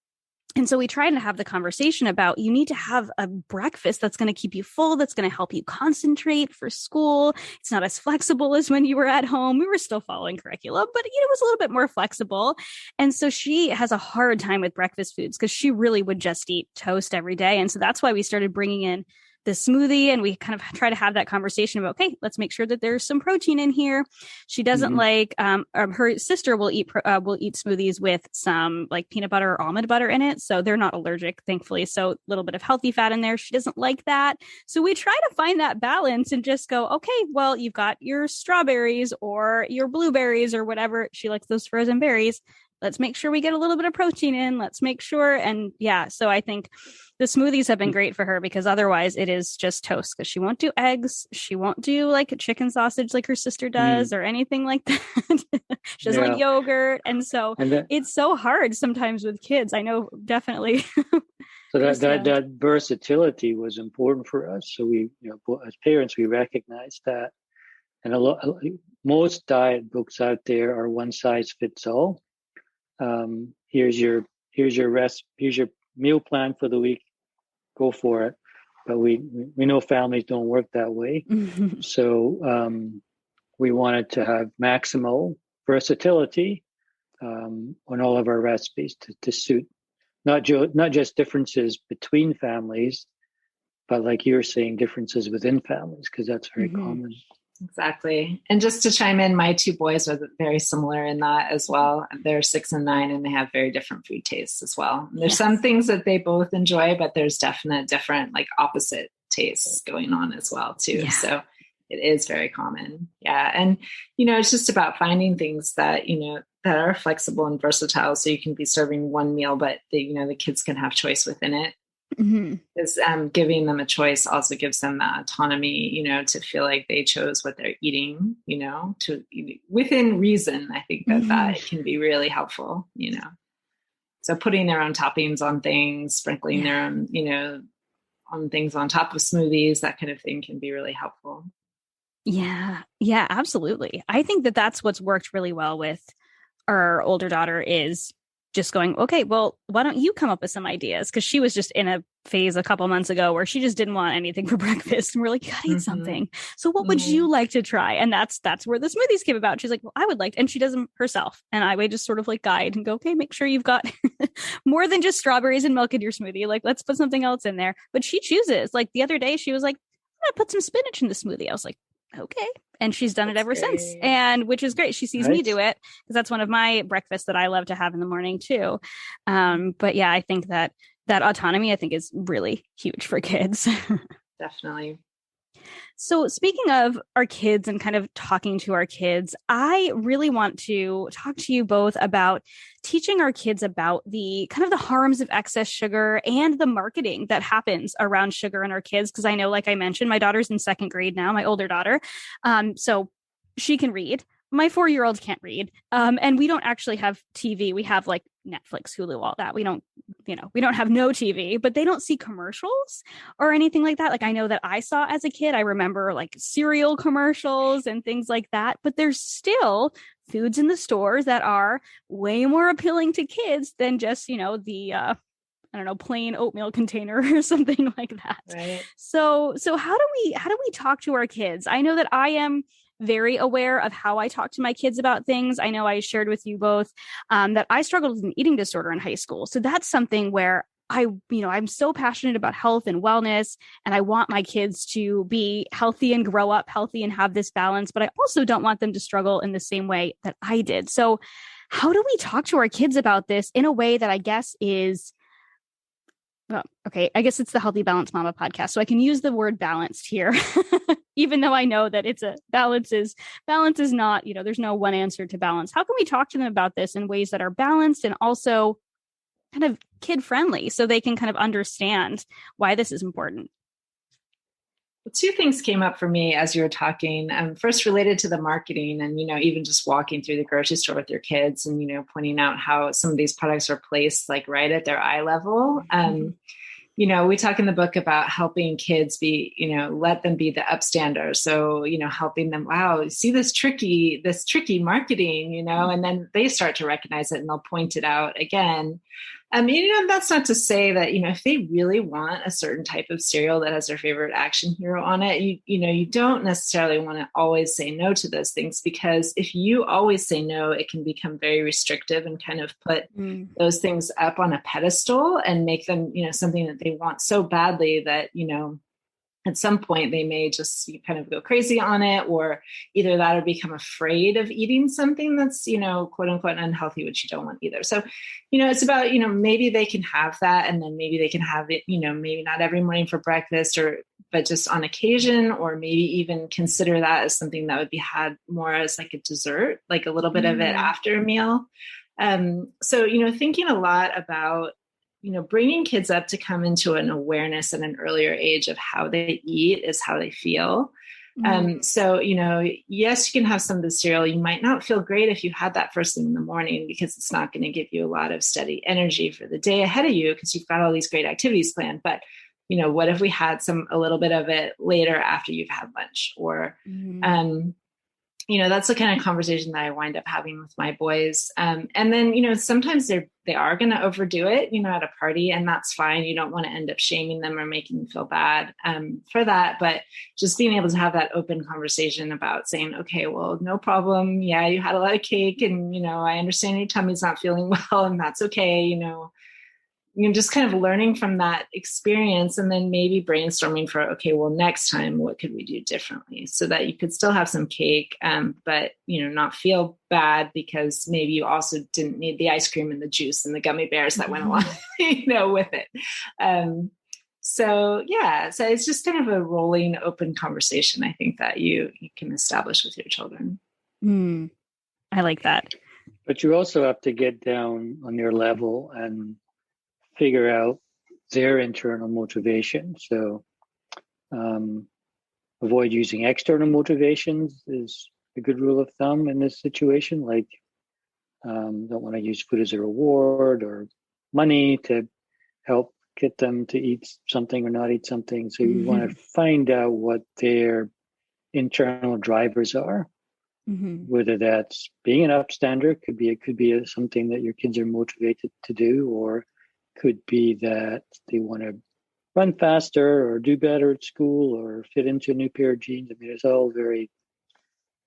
And so we tried to have the conversation about, you need to have a breakfast that's going to keep you full, that's going to help you concentrate for school. It's not as flexible as when you were at home. We were still following curriculum, but it was a little bit more flexible. And so she has a hard time with breakfast foods because she really would just eat toast every day. And so that's why we started bringing in the smoothie, and we kind of try to have that conversation about, okay, let's make sure that there's some protein in here. She doesn't like, her sister will eat smoothies with some like peanut butter or almond butter in it. So they're not allergic, thankfully. So a little bit of healthy fat in there. She doesn't like that. So we try to find that balance and just go, okay, well, you've got your strawberries or your blueberries or whatever. She likes those frozen berries. Let's make sure we get a little bit of protein in. Let's make sure. And so I think the smoothies have been great for her, because otherwise it is just toast, because she won't do eggs. She won't do like a chicken sausage like her sister does or anything like that. She doesn't like yogurt. And so it's so hard sometimes with kids. I know, definitely. So that versatility was important for us. So we, as parents, we recognized that. And most diet books out there are one size fits all. Here's your meal plan for the week. Go for it. But we know families don't work that way. So we wanted to have maximal versatility on all of our recipes to suit not just differences between families, but like you're saying, differences within families, because that's very common. Exactly. And just to chime in, my two boys are very similar in that as well. They're 6 and 9, and they have very different food tastes as well. And there's some things that they both enjoy, but there's definite different, like opposite tastes going on as well too. Yeah. So it is very common. Yeah. And, it's just about finding things that, that are flexible and versatile. So you can be serving one meal, but the kids can have choice within it. Is giving them a choice also gives them that autonomy, to feel like they chose what they're eating, to within reason. I think that can be really helpful, So putting their own toppings on things, sprinkling their own, on things on top of smoothies, that kind of thing can be really helpful. Yeah, absolutely. I think that that's what's worked really well with our older daughter is just going, okay, well, why don't you come up with some ideas? Because she was just in a phase a couple months ago where she just didn't want anything for breakfast. And we're like, you gotta eat something. So what would you like to try? And that's where the smoothies came about. She's like, well, I would like, and she does them herself. And I would just sort of like guide and go, okay, make sure you've got more than just strawberries and milk in your smoothie. Like, let's put something else in there. But she chooses. Like the other day, she was like, I'm gonna put some spinach in the smoothie. I was like, okay. And she's done it ever since. And which is great. She sees me do it because that's one of my breakfasts that I love to have in the morning too. But yeah, I think that autonomy, I think, is really huge for kids. Definitely. So speaking of our kids and kind of talking to our kids, I really want to talk to you both about teaching our kids about the kind of the harms of excess sugar and the marketing that happens around sugar in our kids. Because I know, like I mentioned, my daughter's in second grade now, my older daughter. So she can read. My 4-year-old can't read. And we don't actually have TV. We have like Netflix, Hulu, all that. We don't have no TV, but they don't see commercials or anything like that. Like I know that I saw as a kid, I remember like cereal commercials and things like that, but there's still foods in the stores that are way more appealing to kids than just, the, I don't know, plain oatmeal container or something like that. Right. So how do we talk to our kids? I know that I am very aware of how I talk to my kids about things. I know I shared with you both that I struggled with an eating disorder in high school. So that's something where I'm so passionate about health and wellness, and I want my kids to be healthy and grow up healthy and have this balance, but I also don't want them to struggle in the same way that I did. So how do we talk to our kids about this in a way that I guess is, well, okay, I guess it's the Healthy Balanced Mama podcast, so I can use the word balanced here, even though I know that balance is not, there's no one answer to balance. How can we talk to them about this in ways that are balanced and also kind of kid friendly so they can kind of understand why this is important? Well, two things came up for me as you were talking. First, related to the marketing and, even just walking through the grocery store with your kids and, pointing out how some of these products are placed like right at their eye level. We talk in the book about helping kids be, let them be the upstander. So, helping them, wow, see this tricky marketing, and then they start to recognize it and they'll point it out again. That's not to say that, if they really want a certain type of cereal that has their favorite action hero on it, you don't necessarily want to always say no to those things, because if you always say no, it can become very restrictive and kind of put those things up on a pedestal and make them, something that they want so badly that, at some point they may just kind of go crazy on it, or either that or become afraid of eating something that's, quote unquote unhealthy, which you don't want either. So, it's about, maybe they can have that, and then maybe they can have it, maybe not every morning for breakfast but just on occasion, or maybe even consider that as something that would be had more as like a dessert, like a little bit of it after a meal. So, thinking a lot about, bringing kids up to come into an awareness at an earlier age of how they eat is how they feel. So, yes, you can have some of the cereal. You might not feel great if you had that first thing in the morning, because it's not going to give you a lot of steady energy for the day ahead of you, because you've got all these great activities planned. But, what if we had a little bit of it later after you've had lunch? Or, that's the kind of conversation that I wind up having with my boys. And then, sometimes they are going to overdo it, at a party, and that's fine. You don't want to end up shaming them or making them feel bad for that. But just being able to have that open conversation about saying, okay, well, no problem. Yeah, you had a lot of cake, and, I understand your tummy's not feeling well, and that's okay. Just kind of learning from that experience, and then maybe brainstorming for, okay, well, next time, what could we do differently so that you could still have some cake, but, not feel bad because maybe you also didn't need the ice cream and the juice and the gummy bears that went along, with it. So it's just kind of a rolling open conversation, I think, that you can establish with your children. I like that. But you also have to get down on their level and figure out their internal motivation. So avoid using external motivations is a good rule of thumb in this situation. Like don't want to use food as a reward or money to help get them to eat something or not eat something. So you want to find out what their internal drivers are. Whether that's being an upstander, it could be something that your kids are motivated to do, or could be that they want to run faster or do better at school or fit into a new pair of jeans. I mean, it's all very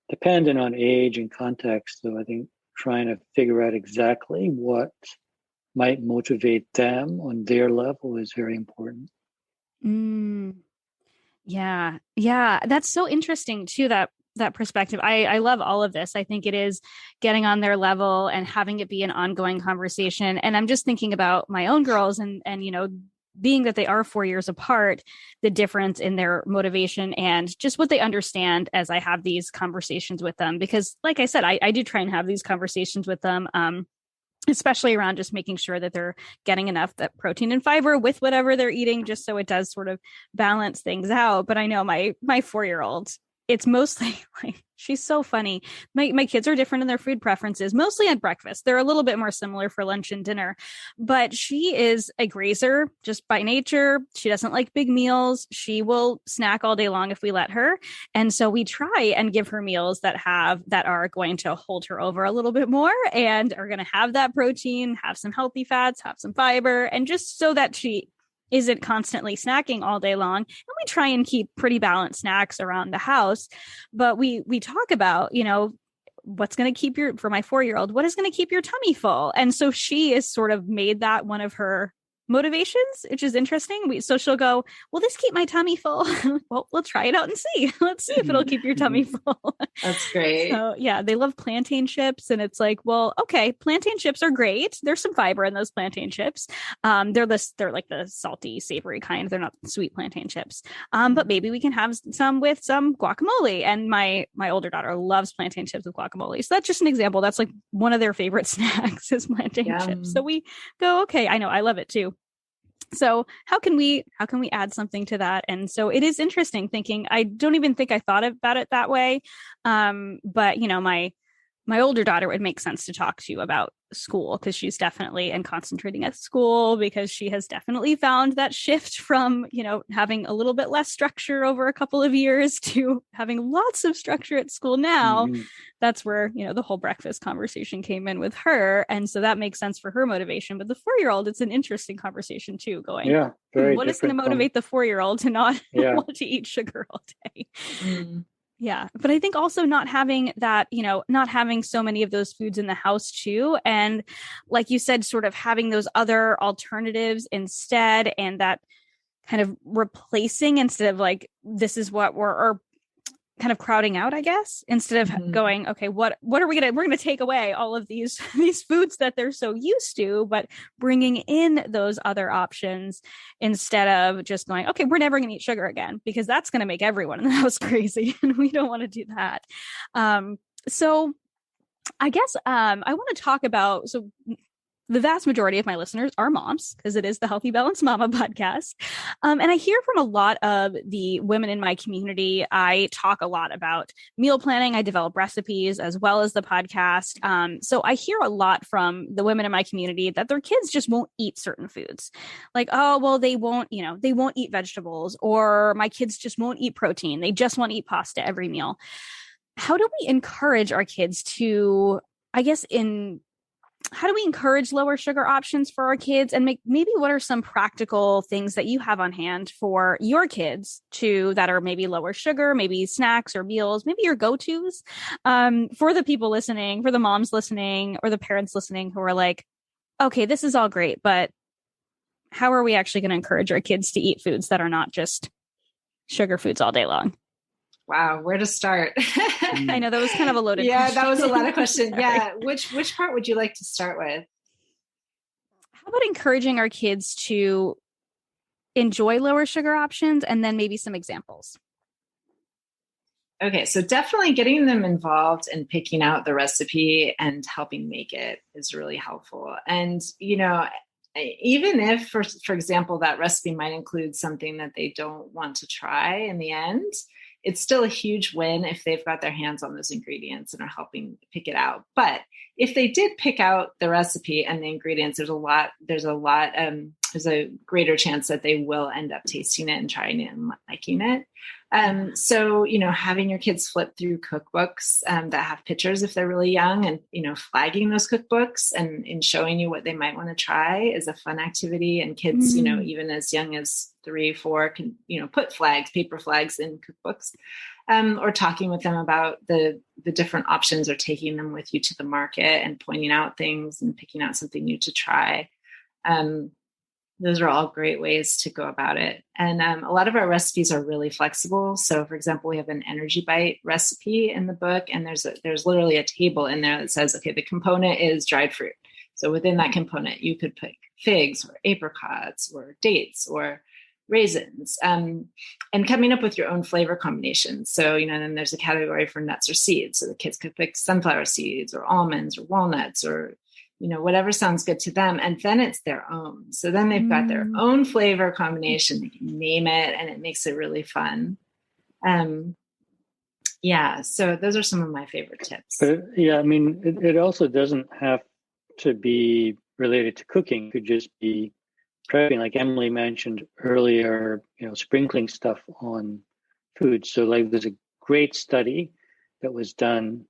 dependent on age and context. So I think trying to figure out exactly what might motivate them on their level is very important. Yeah. Yeah. That's so interesting too, that perspective. I love all of this. I think it is getting on their level and having it be an ongoing conversation. And I'm just thinking about my own girls and, being that they are 4 years apart, the difference in their motivation and just what they understand as I have these conversations with them. Because like I said, I do try and have these conversations with them, especially around just making sure that they're getting enough that protein and fiber with whatever they're eating, just so it does sort of balance things out. But I know my 4-year-old, it's mostly like, she's so funny. My kids are different in their food preferences, mostly at breakfast. They're a little bit more similar for lunch and dinner, but she is a grazer just by nature. She doesn't like big meals. She will snack all day long if we let her. And so we try and give her meals that are going to hold her over a little bit more and are going to have that protein, have some healthy fats, have some fiber, and just so that she isn't constantly snacking all day long. And we try and keep pretty balanced snacks around the house. But we talk about, what's going to keep for my 4-year-old, what is going to keep your tummy full? And so she is sort of made that one of her motivations, which is interesting. So she'll go, will this keep my tummy full? Well, we'll try it out and see. Let's see if it'll keep your tummy full. That's great. So yeah, they love plantain chips. And it's like, well, okay, plantain chips are great. There's some fiber in those plantain chips. They're like the salty, savory kind. They're not sweet plantain chips. But maybe we can have some with some guacamole. And my older daughter loves plantain chips with guacamole. So that's just an example. That's like one of their favorite snacks is plantain chips. So we go, okay, I know, I love it too. So how can we add something to that? And so it is interesting thinking, I don't even think I thought about it that way. But my older daughter would make sense to talk to about school because she's definitely and concentrating at school because she has definitely found that shift from, having a little bit less structure over a couple of years to having lots of structure at school now. That's where, the whole breakfast conversation came in with her. And so that makes sense for her motivation. But the 4-year-old, it's an interesting conversation too, going, what is going to motivate the 4-year-old to not want to eat sugar all day? Yeah. But I think also not having that, not having so many of those foods in the house too. And like you said, sort of having those other alternatives instead, and that kind of replacing instead of like, this is what or kind of crowding out, I guess, instead of going, okay, what are we're going to take away all of these foods that they're so used to, but bringing in those other options instead of just going, okay, we're never going to eat sugar again, because that's going to make everyone in the house crazy. And we don't want to do that. So I guess I want to talk about, so the vast majority of my listeners are moms, because it is the Healthy Balanced Mama podcast. And I hear from a lot of the women in my community. I talk a lot about meal planning. I develop recipes as well as the podcast. So I hear a lot from the women in my community that their kids just won't eat certain foods. Like, oh, well, they won't eat vegetables, or my kids just won't eat protein. They just want to eat pasta every meal. How do we encourage our kids to, how do we encourage lower sugar options for our kids? And maybe what are some practical things that you have on hand for your kids that are maybe lower sugar, maybe snacks or meals, maybe your go-tos, for the people listening, for the moms listening or the parents listening who are like, okay, this is all great, but how are we actually going to encourage our kids to eat foods that are not just sugar foods all day long? Wow, where to start? I know that was kind of a loaded question. That was a lot of questions. Yeah. Which part would you like to start with? How about encouraging our kids to enjoy lower sugar options, and then maybe some examples? Okay, so definitely getting them involved and picking out the recipe and helping make it is really helpful. And, even if, for example, that recipe might include something that they don't want to try in the end, it's still a huge win if they've got their hands on those ingredients and are helping pick it out. But if they did pick out the recipe and the ingredients, there's a greater chance that they will end up tasting it and trying it and liking it. So, having your kids flip through cookbooks that have pictures if they're really young, and, flagging those cookbooks and showing you what they might want to try is a fun activity. And kids, even as young as 3, 4 can, put paper flags in cookbooks, or talking with them about the different options, or taking them with you to the market and pointing out things and picking out something new to try. Those are all great ways to go about it. And a lot of our recipes are really flexible. So, for example, we have an energy bite recipe in the book, and there's literally a table in there that says, okay, the component is dried fruit. So within that component, you could pick figs or apricots or dates or raisins, and coming up with your own flavor combinations. So, then there's a category for nuts or seeds. So the kids could pick sunflower seeds or almonds or walnuts or whatever sounds good to them. And then it's their own. So then they've got their own flavor combination. They can name it, and it makes it really fun. So those are some of my favorite tips. But yeah, I mean, it also doesn't have to be related to cooking. It could just be prepping, like Emily mentioned earlier, sprinkling stuff on food. So like there's a great study that was done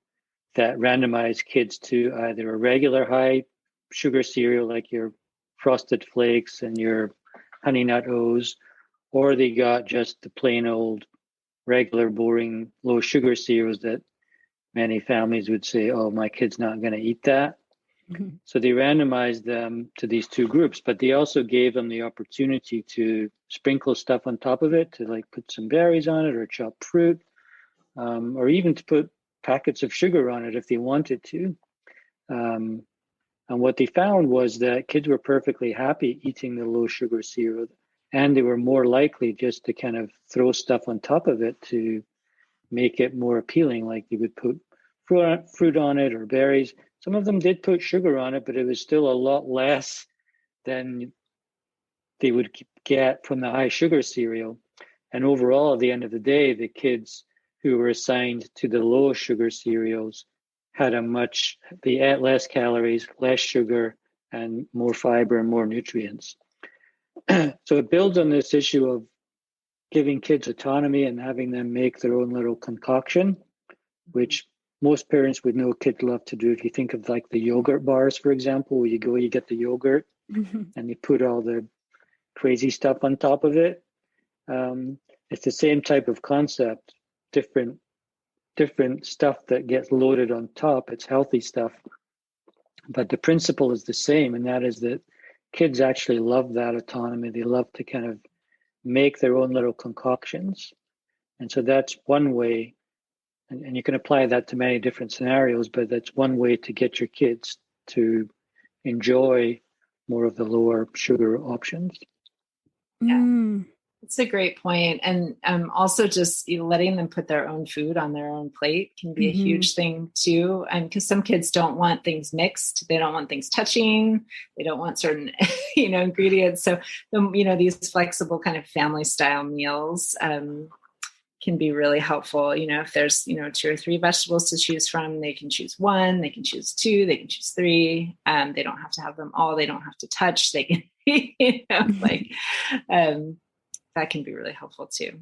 that randomized kids to either a regular high sugar cereal like your Frosted Flakes and your Honey Nut O's, or they got just the plain old regular boring low sugar cereals that many families would say, oh, my kid's not going to eat that. Mm-hmm. So they randomized them to these two groups, but they also gave them the opportunity to sprinkle stuff on top of it, to like put some berries on it or chopped fruit, or even to put packets of sugar on it if they wanted to. And what they found was that kids were perfectly happy eating the low sugar cereal, and they were more likely just to kind of throw stuff on top of it to make it more appealing. Like they would put fruit on it or berries. Some of them did put sugar on it, but it was still a lot less than they would get from the high sugar cereal. And overall, at the end of the day, the kids who were assigned to the low sugar cereals they ate less calories, less sugar, and more fiber and more nutrients. So it builds on this issue of giving kids autonomy and having them make their own little concoction, which most parents would know kids love to do. If you think of like the yogurt bars, for example, where you get the yogurt and you put all the crazy stuff on top of it. It's the same type of concept, different stuff that gets loaded on top. It's healthy stuff, but the principle is the same, and that is that kids actually love that autonomy. They love to kind of make their own little concoctions. And so that's one way, and you can apply that to many different scenarios, but that's one way to get your kids to enjoy more of the lower sugar options. Yeah. It's a great point. And also just letting them put their own food on their own plate can be a huge thing too. And because some kids don't want things mixed, they don't want things touching, they don't want certain, ingredients. So, these flexible kind of family style meals can be really helpful. If there's, 2 or 3 vegetables to choose from, they can choose 1, they can choose 2, they can choose 3. They don't have to have them all. They don't have to touch. They can, that can be really helpful too.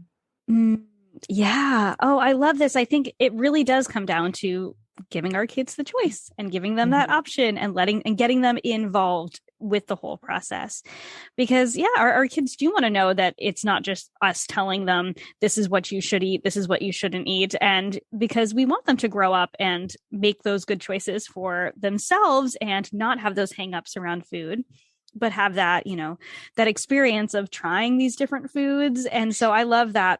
Yeah. Oh, I love this. I think it really does come down to giving our kids the choice and giving them that option and getting them involved with the whole process. Because our kids do want to know that it's not just us telling them this is what you should eat, this is what you shouldn't eat. And because we want them to grow up and make those good choices for themselves and not have those hangups around food, but have that, that experience of trying these different foods. And so I love that,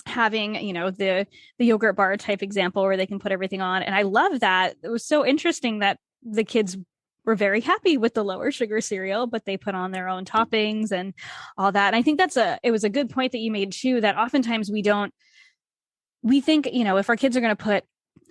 having, the yogurt bar type example where they can put everything on. And I love that. It was so interesting that the kids were very happy with the lower sugar cereal, but they put on their own toppings and all that. And I think it was a good point that you made too, that oftentimes we think, if our kids are going to put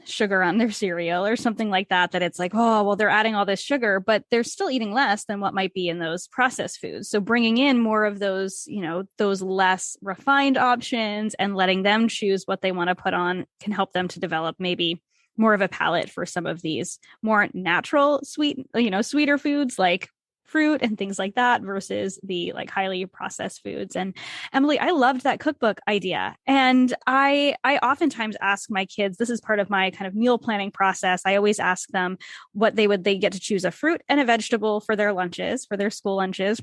sugar on their cereal or something like that, that it's like, oh, well, they're adding all this sugar, but they're still eating less than what might be in those processed foods. So bringing in more of those, those less refined options and letting them choose what they want to put on can help them to develop maybe more of a palate for some of these more natural sweeter foods like fruit and things like that versus the like highly processed foods. And Emily, I loved that cookbook idea. And I oftentimes ask my kids, this is part of my kind of meal planning process. I always ask them what they get to choose a fruit and a vegetable for their lunches, for their school lunches.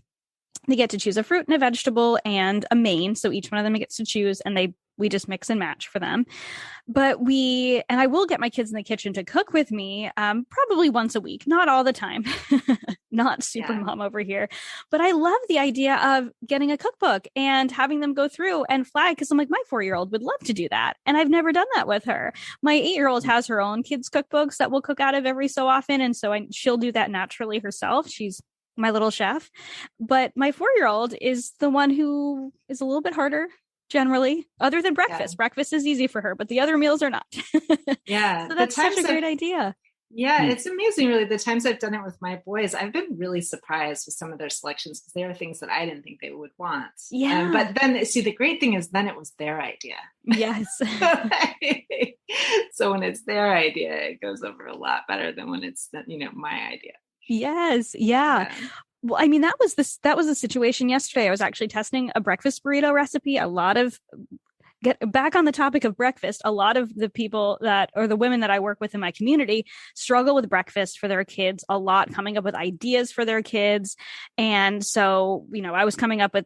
They get to choose a fruit and a vegetable and a main. So each one of them gets to choose, and we just mix and match for them. But I will get my kids in the kitchen to cook with me, probably once a week, not all the time, not super mom over here. But I love the idea of getting a cookbook and having them go through and flag, because I'm like, my 4-year-old would love to do that. And I've never done that with her. My 8-year-old has her own kids cookbooks that we'll cook out of every so often. And so she'll do that naturally herself. She's my little chef. But my 4-year-old is the one who is a little bit harder generally, other than breakfast. Breakfast is easy for her, but the other meals are not. Yeah. So that's such a great idea. Yeah, it's amazing, really. The times I've done it with my boys, I've been really surprised with some of their selections, because they are things that I didn't think they would want. Yeah. But then, see, the great thing is then it was their idea. Yes. So when it's their idea, it goes over a lot better than when it's, my idea. Yes. Yeah. Well, I mean, that was the situation yesterday. I was actually testing a breakfast burrito recipe. Get back on the topic of breakfast. A lot of the people the women that I work with in my community struggle with breakfast for their kids a lot, coming up with ideas for their kids. And so, I was coming up with,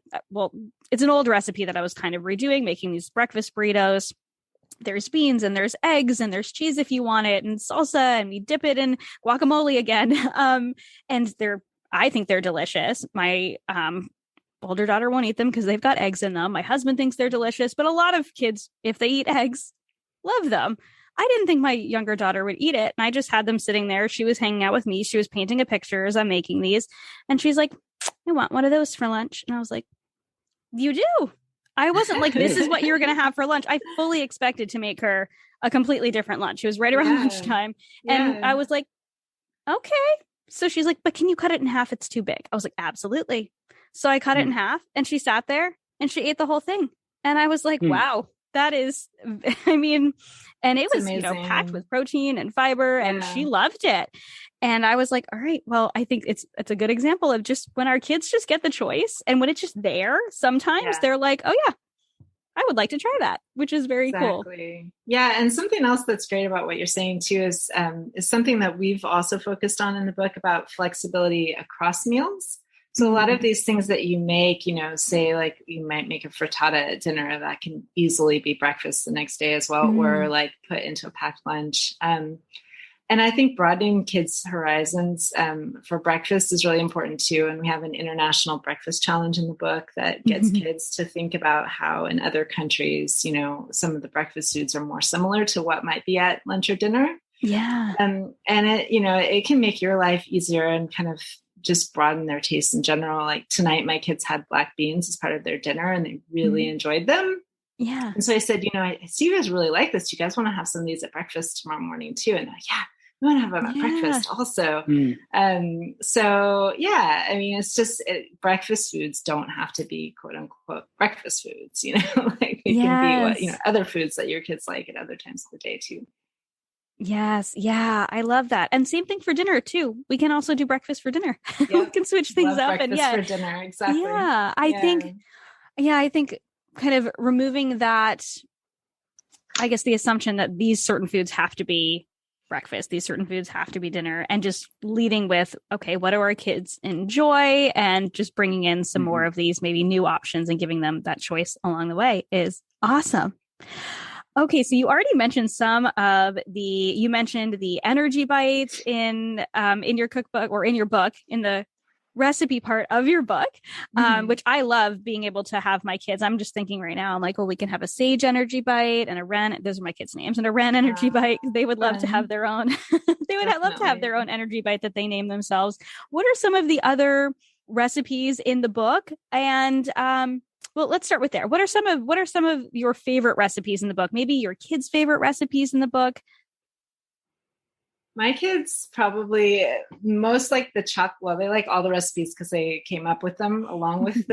it's an old recipe that I was kind of redoing, making these breakfast burritos. There's beans and there's eggs and there's cheese if you want it, and salsa, and we dip it in guacamole again. And I think they're delicious. My older daughter won't eat them because they've got eggs in them. My husband thinks they're delicious, but a lot of kids, if they eat eggs, love them. I didn't think my younger daughter would eat it. And I just had them sitting there. She was hanging out with me. She was painting a picture as I'm making these. And she's like, I want one of those for lunch. And I was like, you do? I wasn't like, this is what you're going to have for lunch. I fully expected to make her a completely different lunch. It was right around lunchtime. And I was like, okay. So she's like, but can you cut it in half? It's too big. I was like, absolutely. So I cut it in half, and she sat there and she ate the whole thing. And I was like, wow, that is, and it was, packed with protein and fiber, and she loved it. And I was like, all right, well, I think it's a good example of just when our kids just get the choice, and when it's just there, sometimes they're like, oh yeah, I would like to try that, which is very cool. Yeah. And something else that's great about what you're saying too is something that we've also focused on in the book about flexibility across meals. So a lot of these things that you make, say like you might make a frittata at dinner that can easily be breakfast the next day as well, or like put into a packed lunch. And I think broadening kids' horizons for breakfast is really important too. And we have an international breakfast challenge in the book that gets kids to think about how in other countries, some of the breakfast foods are more similar to what might be at lunch or dinner. Yeah. And it, it can make your life easier and kind of just broaden their tastes in general. Like tonight, my kids had black beans as part of their dinner, and they really enjoyed them. Yeah. And so I said, I see you guys really like this. Do you guys want to have some of these at breakfast tomorrow morning too? And they're like, yeah, we want to have them at breakfast also. So yeah, it's just breakfast foods don't have to be quote unquote breakfast foods, like it can be what, other foods that your kids like at other times of the day too. Yes. Yeah. I love that. And same thing for dinner too. We can also do breakfast for dinner. We can switch things up breakfast for dinner. Exactly. Yeah. I think kind of removing that, I guess, the assumption that these certain foods have to be breakfast, these certain foods have to be dinner, and just leading with, okay, what do our kids enjoy? And just bringing in some more of these maybe new options and giving them that choice along the way is awesome. Okay, so you already mentioned you mentioned the energy bites in your cookbook, or in your book, in the recipe part of your book, which I love being able to have my kids. I'm just thinking right now, I'm like, well, we can have a sage energy bite and a wren. Those are my kids' names, and a wren energy bite. They would love to have their own. They would love to have their own energy bite that they name themselves. What are some of the other recipes in the book? And well, let's start with there. What are some of your favorite recipes in the book? Maybe your kids' favorite recipes in the book? My kids probably most like the chocolate. They like all the recipes because they came up with them along with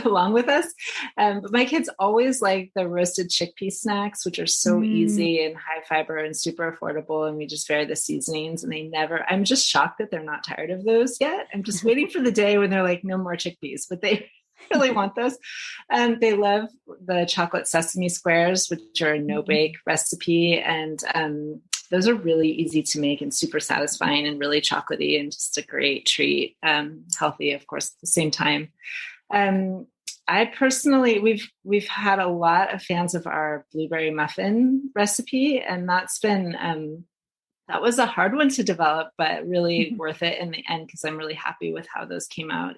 along with us. But my kids always like the roasted chickpea snacks, which are so easy and high fiber and super affordable. And we just vary the seasonings. And I'm just shocked that they're not tired of those yet. I'm just waiting for the day when they're like, no more chickpeas, but they really want those. They love the chocolate sesame squares, which are a no-bake recipe. And those are really easy to make and super satisfying and really chocolatey and just a great treat. Healthy, of course, at the same time. I personally, we've had a lot of fans of our blueberry muffin recipe, and that's been that was a hard one to develop, but really worth it in the end because I'm really happy with how those came out.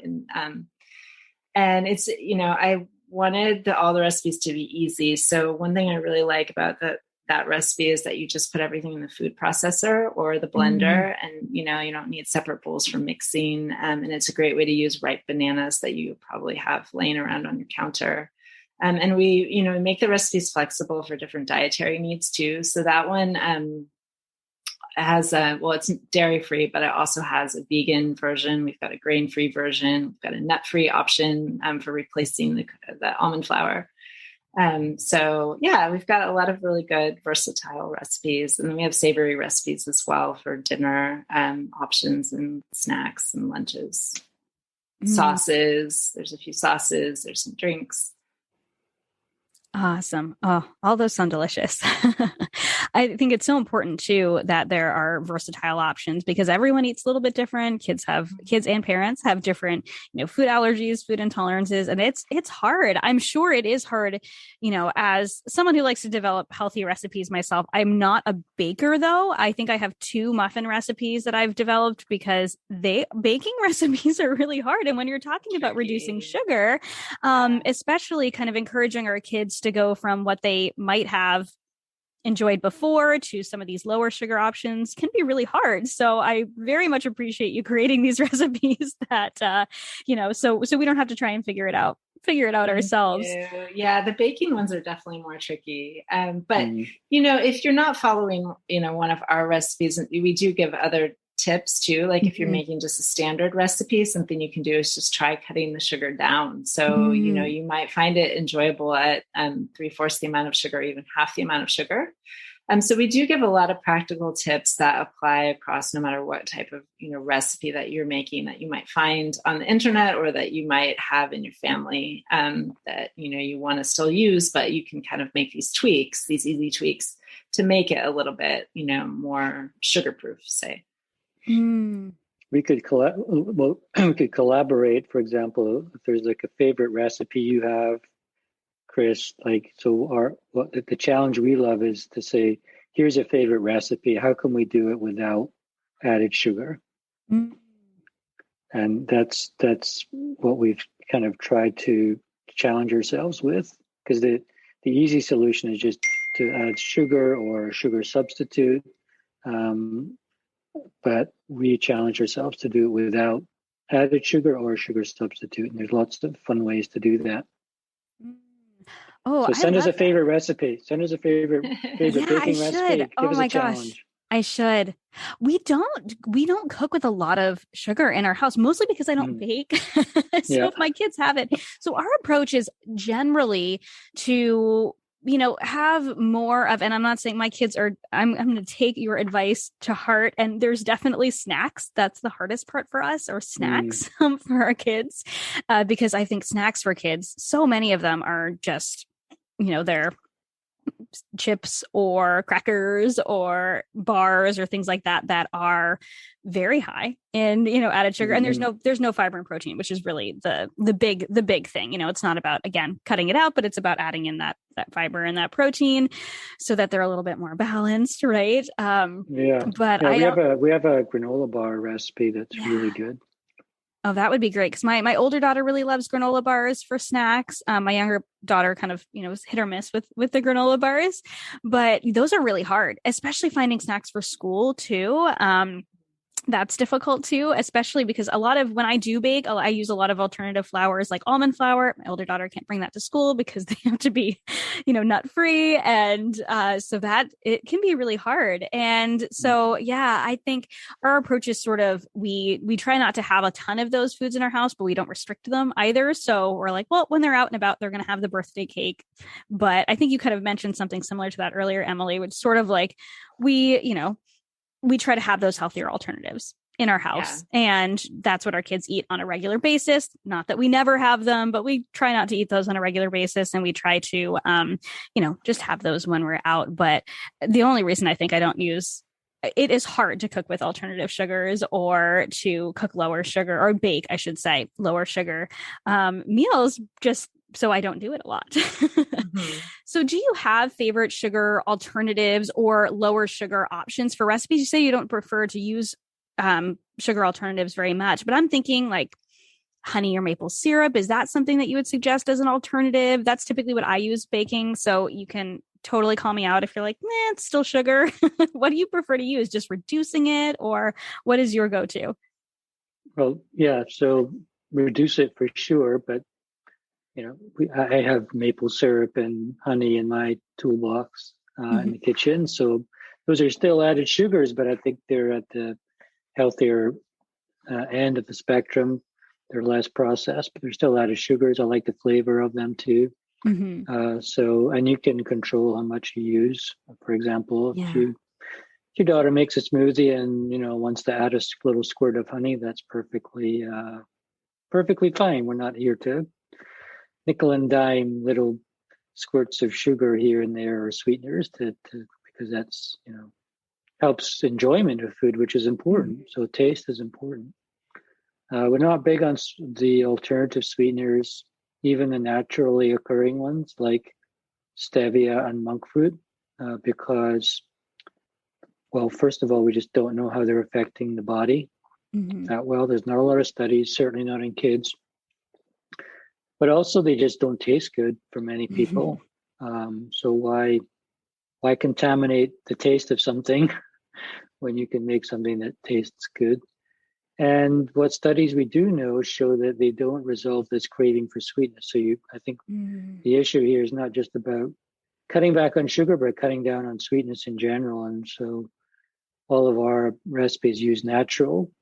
And it's, I wanted all the recipes to be easy. So one thing I really like about that recipe is that you just put everything in the food processor or the blender, and you don't need separate bowls for mixing. And it's a great way to use ripe bananas that you probably have laying around on your counter. And we make the recipes flexible for different dietary needs too. So that one has it's dairy free, but it also has a vegan version. We've got a grain free version. We've got a nut free option for replacing the almond flour. So yeah, we've got a lot of really good versatile recipes, and then we have savory recipes as well for dinner options and snacks and lunches. Sauces. There's a few sauces. There's some drinks. Awesome. Oh, all those sound delicious. I think it's so important too that there are versatile options because everyone eats a little bit different. Kids and parents have different, food allergies, food intolerances, and it's hard. I'm sure it is hard, as someone who likes to develop healthy recipes myself. I'm not a baker though. I think I have 2 muffin recipes that I've developed because baking recipes are really hard. And when you're talking about reducing sugar, especially kind of encouraging our kids to go from what they might have enjoyed before to some of these lower sugar options can be really hard. So I very much appreciate you creating these recipes that, so we don't have to try and figure it out ourselves. Yeah. The baking ones are definitely more tricky. But if you're not following, one of our recipes, we do give other tips too. Like if you're making just a standard recipe, something you can do is just try cutting the sugar down. So, you might find it enjoyable at 3/4 the amount of sugar, even half the amount of sugar. So we do give a lot of practical tips that apply across no matter what type of, recipe that you're making that you might find on the internet or that you might have in your family that, you want to still use, but you can kind of make these easy tweaks to make it a little bit, more sugar-proof, say. We could collaborate. For example, if there's like a favorite recipe you have, Chris, the challenge we love is to say, here's a favorite recipe. How can we do it without added sugar? And that's what we've kind of tried to challenge ourselves with, because the easy solution is just to add sugar or sugar substitute. But we challenge ourselves to do it without added sugar or sugar substitute. And there's lots of fun ways to do that. Oh, so send us a favorite recipe. Send us a favorite baking recipe. Give us a challenge. I should. We don't cook with a lot of sugar in our house, mostly because I don't bake. So if my kids have it. So our approach is generally to have more of, and I'm not saying my kids are, I'm going to take your advice to heart. And there's definitely snacks. That's the hardest part for us, or snacks for our kids. Because I think snacks for kids, so many of them are just, they're chips or crackers or bars or things like that are very high in, added sugar. And there's no fiber and protein, which is really the big thing. It's not about, again, cutting it out, but it's about adding in that fiber and that protein so that they're a little bit more balanced. Right. But we have a granola bar recipe that's really good. Oh, that would be great. Because my older daughter really loves granola bars for snacks. My younger daughter kind of, is hit or miss with the granola bars, but those are really hard, especially finding snacks for school too. that's difficult too, especially because a lot of when I do bake, I use a lot of alternative flours like almond flour. My older daughter can't bring that to school because they have to be, nut free. And so that it can be really hard. And so, yeah, I think our approach is sort of we try not to have a ton of those foods in our house, but we don't restrict them either. So we're like, well, when they're out and about, they're going to have the birthday cake. But I think you kind of mentioned something similar to that earlier, Emily, which sort of like we try to have those healthier alternatives in our house. Yeah. And that's what our kids eat on a regular basis. Not that we never have them, but we try not to eat those on a regular basis. And we try to, just have those when we're out. But the only reason I think I don't use it is hard to cook with alternative sugars or to cook lower sugar or bake, I should say, lower sugar meals, just so I don't do it a lot. Mm-hmm. So do you have favorite sugar alternatives or lower sugar options for recipes? You say you don't prefer to use sugar alternatives very much, but I'm thinking like honey or maple syrup. Is that something that you would suggest as an alternative? That's typically what I use baking. So you can totally call me out if you're like, it's still sugar. What do you prefer to use? Just reducing it, or what is your go-to? Well, yeah, so reduce it for sure, but I have maple syrup and honey in my toolbox in the kitchen. So those are still added sugars, but I think they're at the healthier end of the spectrum. They're less processed, but they're still added sugars. I like the flavor of them too. Mm-hmm. And you can control how much you use. For example, if your daughter makes a smoothie and, wants to add a little squirt of honey, that's perfectly fine. We're not here to nickel and dime little squirts of sugar here and there or sweeteners because that's, helps enjoyment of food, which is important. So taste is important. We're not big on the alternative sweeteners, even the naturally occurring ones like stevia and monk fruit, because, well, first of all, we just don't know how they're affecting the body that well. There's not a lot of studies, certainly not in kids. But also, they just don't taste good for many people. So why contaminate the taste of something when you can make something that tastes good? And what studies we do know show that they don't resolve this craving for sweetness. So I think the issue here is not just about cutting back on sugar, but cutting down on sweetness in general. And so all of our recipes use natural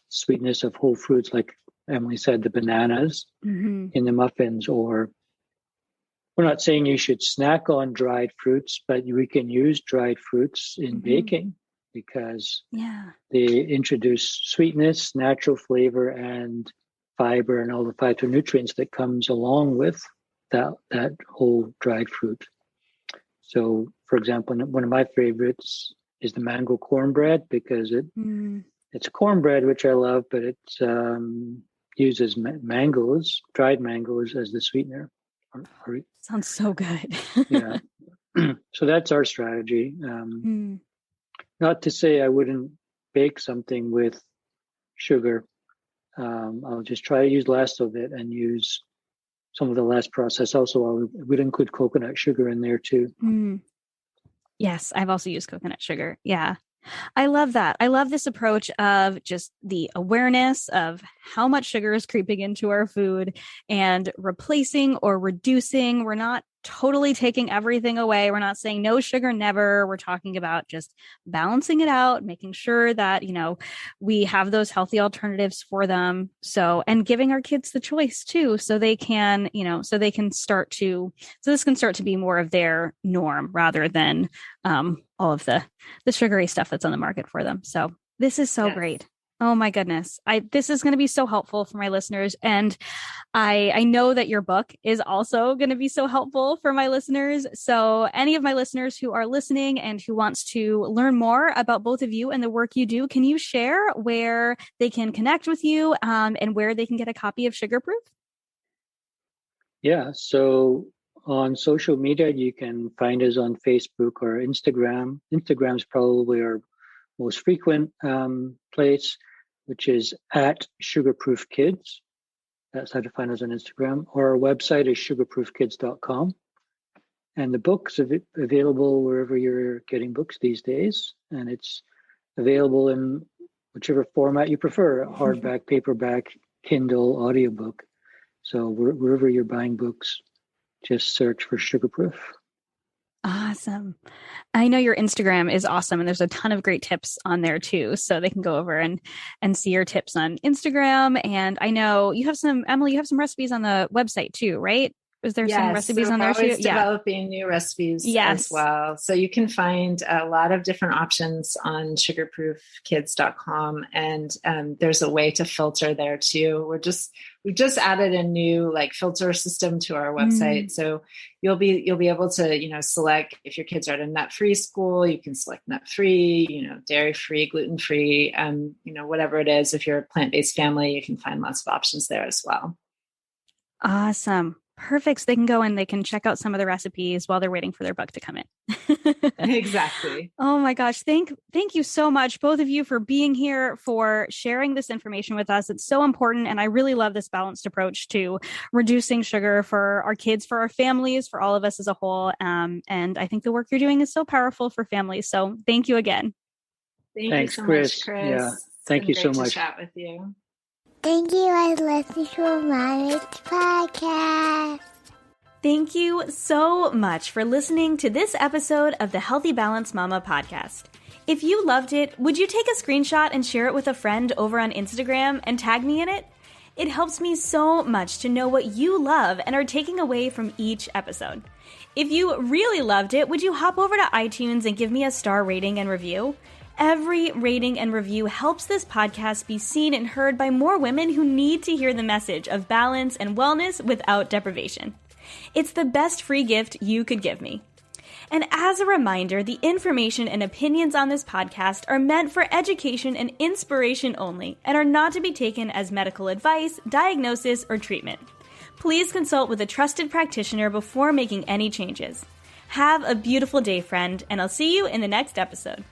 sweetness of whole fruits, like Emily said, the bananas in the muffins. Or we're not saying you should snack on dried fruits, but we can use dried fruits in baking because they introduce sweetness, natural flavor, and fiber and all the phytonutrients that comes along with that whole dried fruit. So, for example, one of my favorites is the mango cornbread because it's cornbread, which I love, but it uses dried mangoes as the sweetener. Sounds so good. Yeah. So that's our strategy. Not to say I wouldn't bake something with sugar. I'll just try to use less of it and use some of the less processed. Also, I would include coconut sugar in there too. Yes, I've also used coconut sugar. Yeah. I love that. I love this approach of just the awareness of how much sugar is creeping into our food and replacing or reducing. We're not totally taking everything away. We're not saying no sugar, never. We're talking about just balancing it out, making sure that, we have those healthy alternatives for them. So, and giving our kids the choice too, so they can, so this can start to be more of their norm rather than, all of the sugary stuff that's on the market for them. So this is so great. Oh my goodness. This is going to be so helpful for my listeners. And I know that your book is also going to be so helpful for my listeners. So any of my listeners who are listening and who wants to learn more about both of you and the work you do, can you share where they can connect with you and where they can get a copy of Sugar Proof? Yeah. So on social media, you can find us on Facebook or Instagram. Instagram's probably our most frequent place, which is at Sugarproof Kids. That's how to find us on Instagram. Or our website is sugarproofkids.com. And the book's available wherever you're getting books these days. And it's available in whichever format you prefer, hardback, paperback, Kindle, audiobook. So wherever you're buying books, just search for Sugarproof. Awesome. I know your Instagram is awesome, and there's a ton of great tips on there too. So they can go over and see your tips on Instagram. And I know you have some, Emily, you have some recipes on the website too, right? Is there some recipes on there too? Always developing new recipes as well. So you can find a lot of different options on sugarproofkids.com. And there's a way to filter there too. We've just added a new filter system to our website. So you'll be able to, select if your kids are at a nut-free school, you can select nut-free, dairy-free, gluten-free, whatever it is. If you're a plant-based family, you can find lots of options there as well. Awesome. Perfect. So they can go and they can check out some of the recipes while they're waiting for their book to come in. Exactly. Oh my gosh. Thank you so much, both of you, for being here, for sharing this information with us. It's so important. And I really love this balanced approach to reducing sugar for our kids, for our families, for all of us as a whole. And I think the work you're doing is so powerful for families. So thank you again. Thanks, Chris. Yeah. Thank you so much. To chat with you. Thank you for listening to my podcast. Thank you so much for listening to this episode of the Healthy Balance Mama podcast. If you loved it, would you take a screenshot and share it with a friend over on Instagram and tag me in it? It helps me so much to know what you love and are taking away from each episode. If you really loved it, would you hop over to iTunes and give me a star rating and review? Every rating and review helps this podcast be seen and heard by more women who need to hear the message of balance and wellness without deprivation. It's the best free gift you could give me. And as a reminder, the information and opinions on this podcast are meant for education and inspiration only and are not to be taken as medical advice, diagnosis, or treatment. Please consult with a trusted practitioner before making any changes. Have a beautiful day, friend, and I'll see you in the next episode.